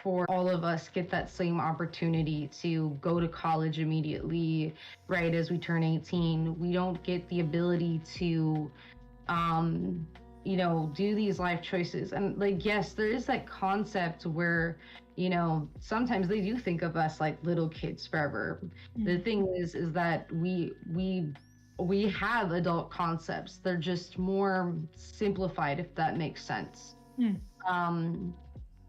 for all of us get that same opportunity to go to college immediately right as we turn 18, we don't get the ability to you know, do these life choices. And like, yes, there is that concept where, you know, sometimes they do think of us like little kids forever. The thing is that we have adult concepts. They're just more simplified, if that makes sense.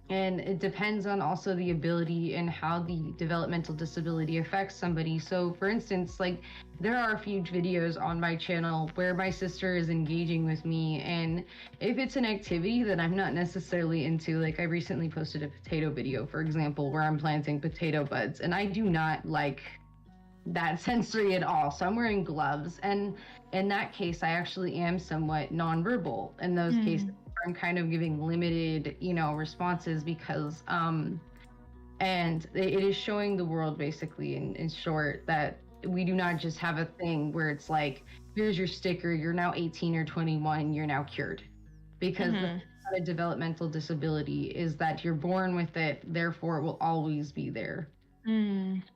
And it depends on also the ability and how the developmental disability affects somebody. So for instance, like there are a few videos on my channel where my sister is engaging with me, and if it's an activity that I'm not necessarily into, like I recently posted a potato video, for example, where I'm planting potato buds, and I do not like that sensory at all. So I'm wearing gloves, and in that case, I actually am somewhat nonverbal in those cases. I'm kind of giving limited, you know, responses because, and it is showing the world basically in short that we do not just have a thing where it's like, here's your sticker, you're now 18 or 21, you're now cured. Because a developmental disability is that you're born with it, therefore it will always be there.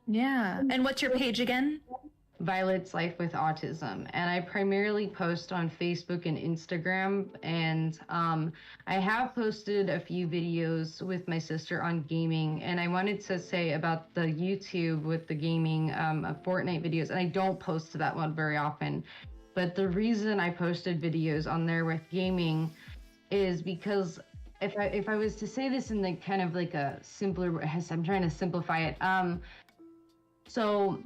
Yeah. And what's your page again? Violet's Life with Autism, and I primarily post on Facebook and Instagram, and I have posted a few videos with my sister on gaming. And I wanted to say about the YouTube with the gaming Fortnite videos, and I don't post to that one very often, but the reason I posted videos on there with gaming is because if I was to say this in like kind of like a simpler, I'm trying to simplify it. So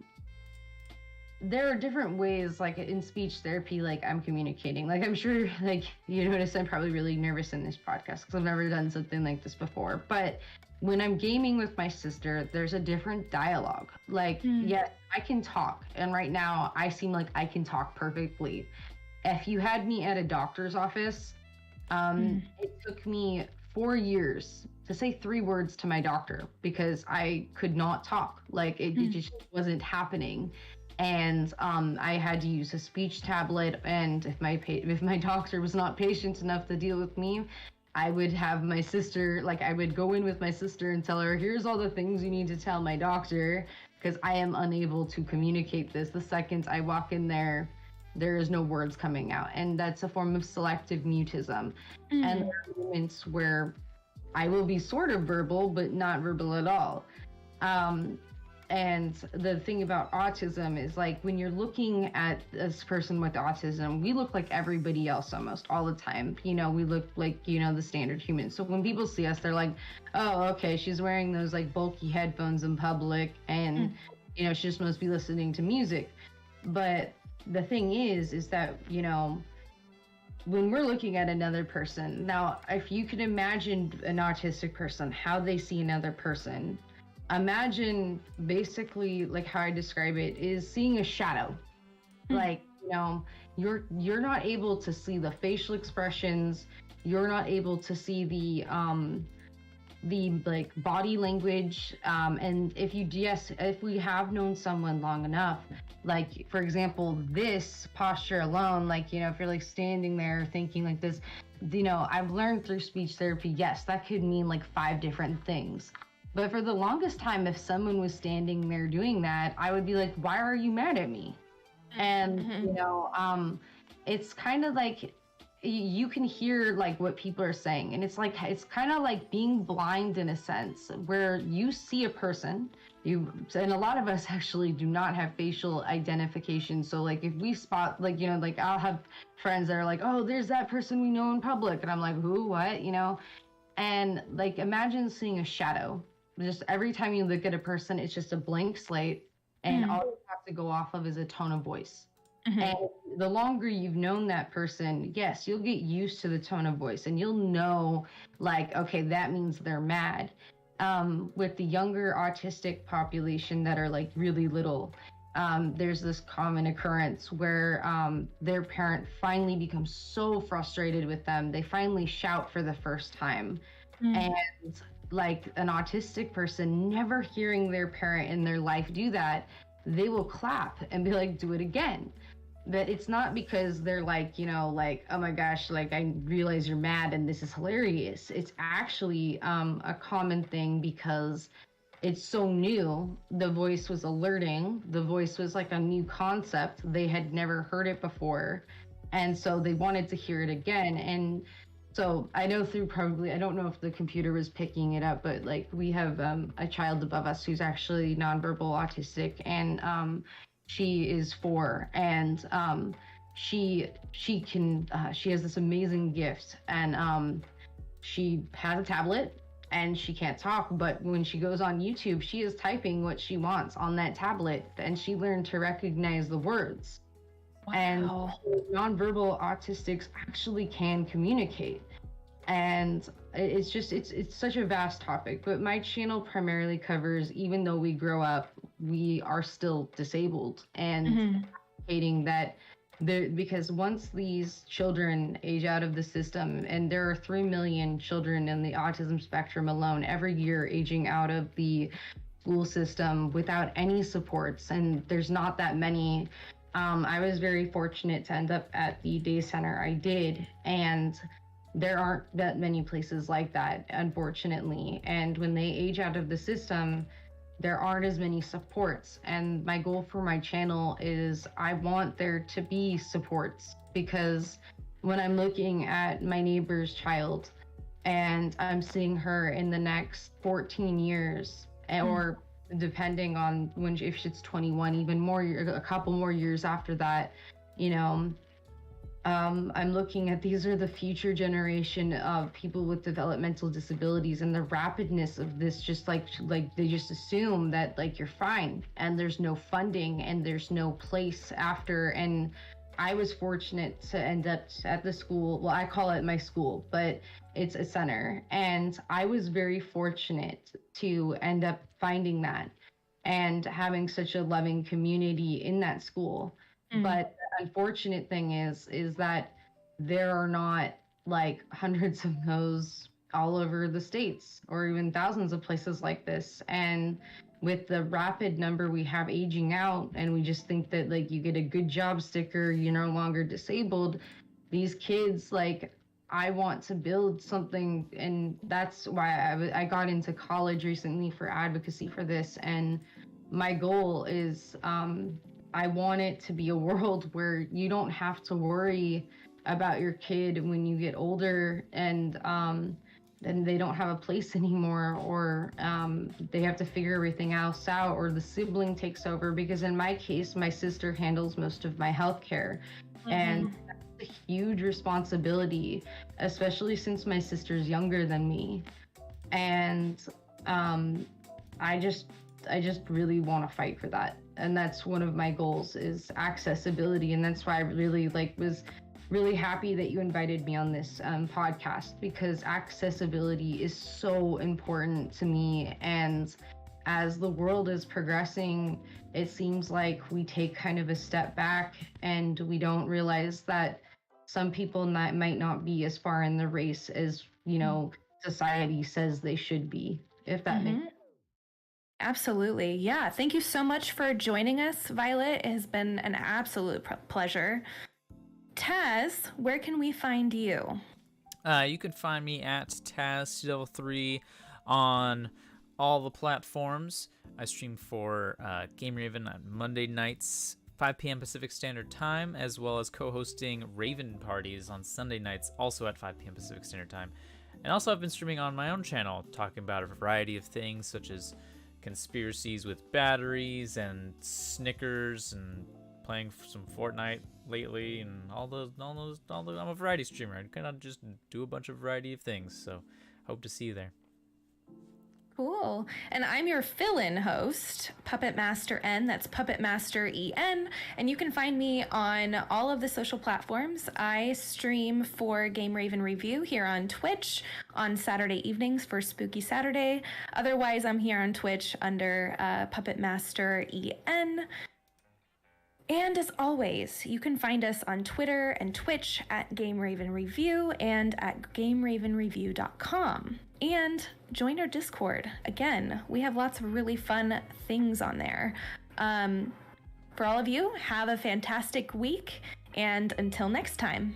there are different ways, like in speech therapy, like I'm communicating. Like I'm sure, like you notice, I'm probably really nervous in this podcast because I've never done something like this before. But when I'm gaming with my sister, there's a different dialogue. Like, yes, I can talk, and right now I seem like I can talk perfectly. If you had me at a doctor's office, it took me 4 years to say 3 words to my doctor because I could not talk. Like it just wasn't happening. And I had to use a speech tablet, and if my doctor was not patient enough to deal with me, I would have my sister, like I would go in with my sister and tell her, here's all the things you need to tell my doctor, because I am unable to communicate this. The second I walk in there is no words coming out, and that's a form of selective mutism. And there are moments where I will be sort of verbal but not verbal at all. And the thing about autism is, like, when you're looking at this person with autism, we look like everybody else almost all the time. You know, we look like, you know, the standard human. So when people see us, they're like, oh, okay, she's wearing those like bulky headphones in public, and, you know, she just must be listening to music. But the thing is that, you know, when we're looking at another person, now, if you could imagine an autistic person, how they see another person, imagine basically like how I describe it is seeing a shadow. Like, you know, you're not able to see the facial expressions, you're not able to see the like body language, and if we have known someone long enough, like for example this posture alone, like, you know, if you're like standing there thinking like this, you know, I've learned through speech therapy, yes, that could mean like 5 different things. But for the longest time, if someone was standing there doing that, I would be like, why are you mad at me? And, you know, it's kind of like you can hear like what people are saying. And it's like, it's kind of like being blind in a sense, where you see a person, and a lot of us actually do not have facial identification. So like if we spot, like, you know, like I'll have friends that are like, oh, there's that person we know in public. And I'm like, who, what, you know? And like, imagine seeing a shadow. Just every time you look at a person, it's just a blank slate, and all you have to go off of is a tone of voice. And the longer you've known that person, yes, you'll get used to the tone of voice and you'll know, like, okay, that means they're mad. With the younger autistic population that are like really little, there's this common occurrence where their parent finally becomes so frustrated with them, they finally shout for the first time. And like an autistic person never hearing their parent in their life do that, they will clap and be like, do it again. But it's not because they're like, you know, like, oh my gosh, like I realize you're mad and this is hilarious. It's actually a common thing because it's so new. The voice was alerting. The voice was like a new concept. They had never heard it before. And so they wanted to hear it again. And so I know through probably, I don't know if the computer was picking it up, but like we have a child above us who's actually nonverbal autistic, and she is 4, and she has this amazing gift, and she has a tablet and she can't talk, but when she goes on YouTube, she is typing what she wants on that tablet, and she learned to recognize the words. Wow. And nonverbal autistics actually can communicate. And it's just, it's such a vast topic, but my channel primarily covers, even though we grow up, we are still disabled, and advocating that because once these children age out of the system, and there are 3 million children in the autism spectrum alone every year aging out of the school system without any supports, and there's not that many. I was very fortunate to end up at the day center I did, and there aren't that many places like that, unfortunately. And when they age out of the system, there aren't as many supports. And my goal for my channel is I want there to be supports, because when I'm looking at my neighbor's child and I'm seeing her in the next 14 years, or depending on when, if she's 21, even more, a couple more years after that, you know, I'm looking at, these are the future generation of people with developmental disabilities, and the rapidness of this, just like they just assume that like you're fine and there's no funding and there's no place after. And I was fortunate to end up at the school. Well, I call it my school, but it's a center. And I was very fortunate to end up finding that and having such a loving community in that school. But the unfortunate thing is that there are not like hundreds of those all over the states, or even thousands of places like this. And with the rapid number we have aging out, and we just think that like you get a good job sticker, you're no longer disabled. These kids, like, I want to build something, and that's why I got into college recently for advocacy for this. And my goal is I want it to be a world where you don't have to worry about your kid when you get older, and then they don't have a place anymore, or they have to figure everything else out, or the sibling takes over. Because in my case, my sister handles most of my healthcare, and that's a huge responsibility, especially since my sister's younger than me. And I just really want to fight for that. And that's one of my goals, is accessibility. And that's why I really was really happy that you invited me on this podcast, because accessibility is so important to me. And as the world is progressing, it seems like we take kind of a step back, and we don't realize that some people might not be as far in the race as, you know, society says they should be, if that makes sense. Absolutely. Yeah. Thank you so much for joining us, Violet. It has been an absolute pleasure. Taz, where can we find you? You can find me at TazCW3 on all the platforms. I stream for Game Raven on Monday nights, 5 p.m. Pacific Standard Time, as well as co-hosting Raven parties on Sunday nights, also at 5 p.m. Pacific Standard Time. And also I've been streaming on my own channel, talking about a variety of things, such as conspiracies with batteries and Snickers, and playing some Fortnite lately, and all those. I'm a variety streamer. I kind of just do a bunch of variety of things. So hope to see you there. Cool. And I'm your fill-in host, Puppet Master N. That's Puppet Master EN. And you can find me on all of the social platforms. I stream for Game Raven Review here on Twitch on Saturday evenings for Spooky Saturday. Otherwise, I'm here on Twitch under Puppet Master EN. And as always, you can find us on Twitter and Twitch at Game Raven Review and at GameRavenReview.com. And join our Discord. Again, we have lots of really fun things on there. For all of you, have a fantastic week, and until next time.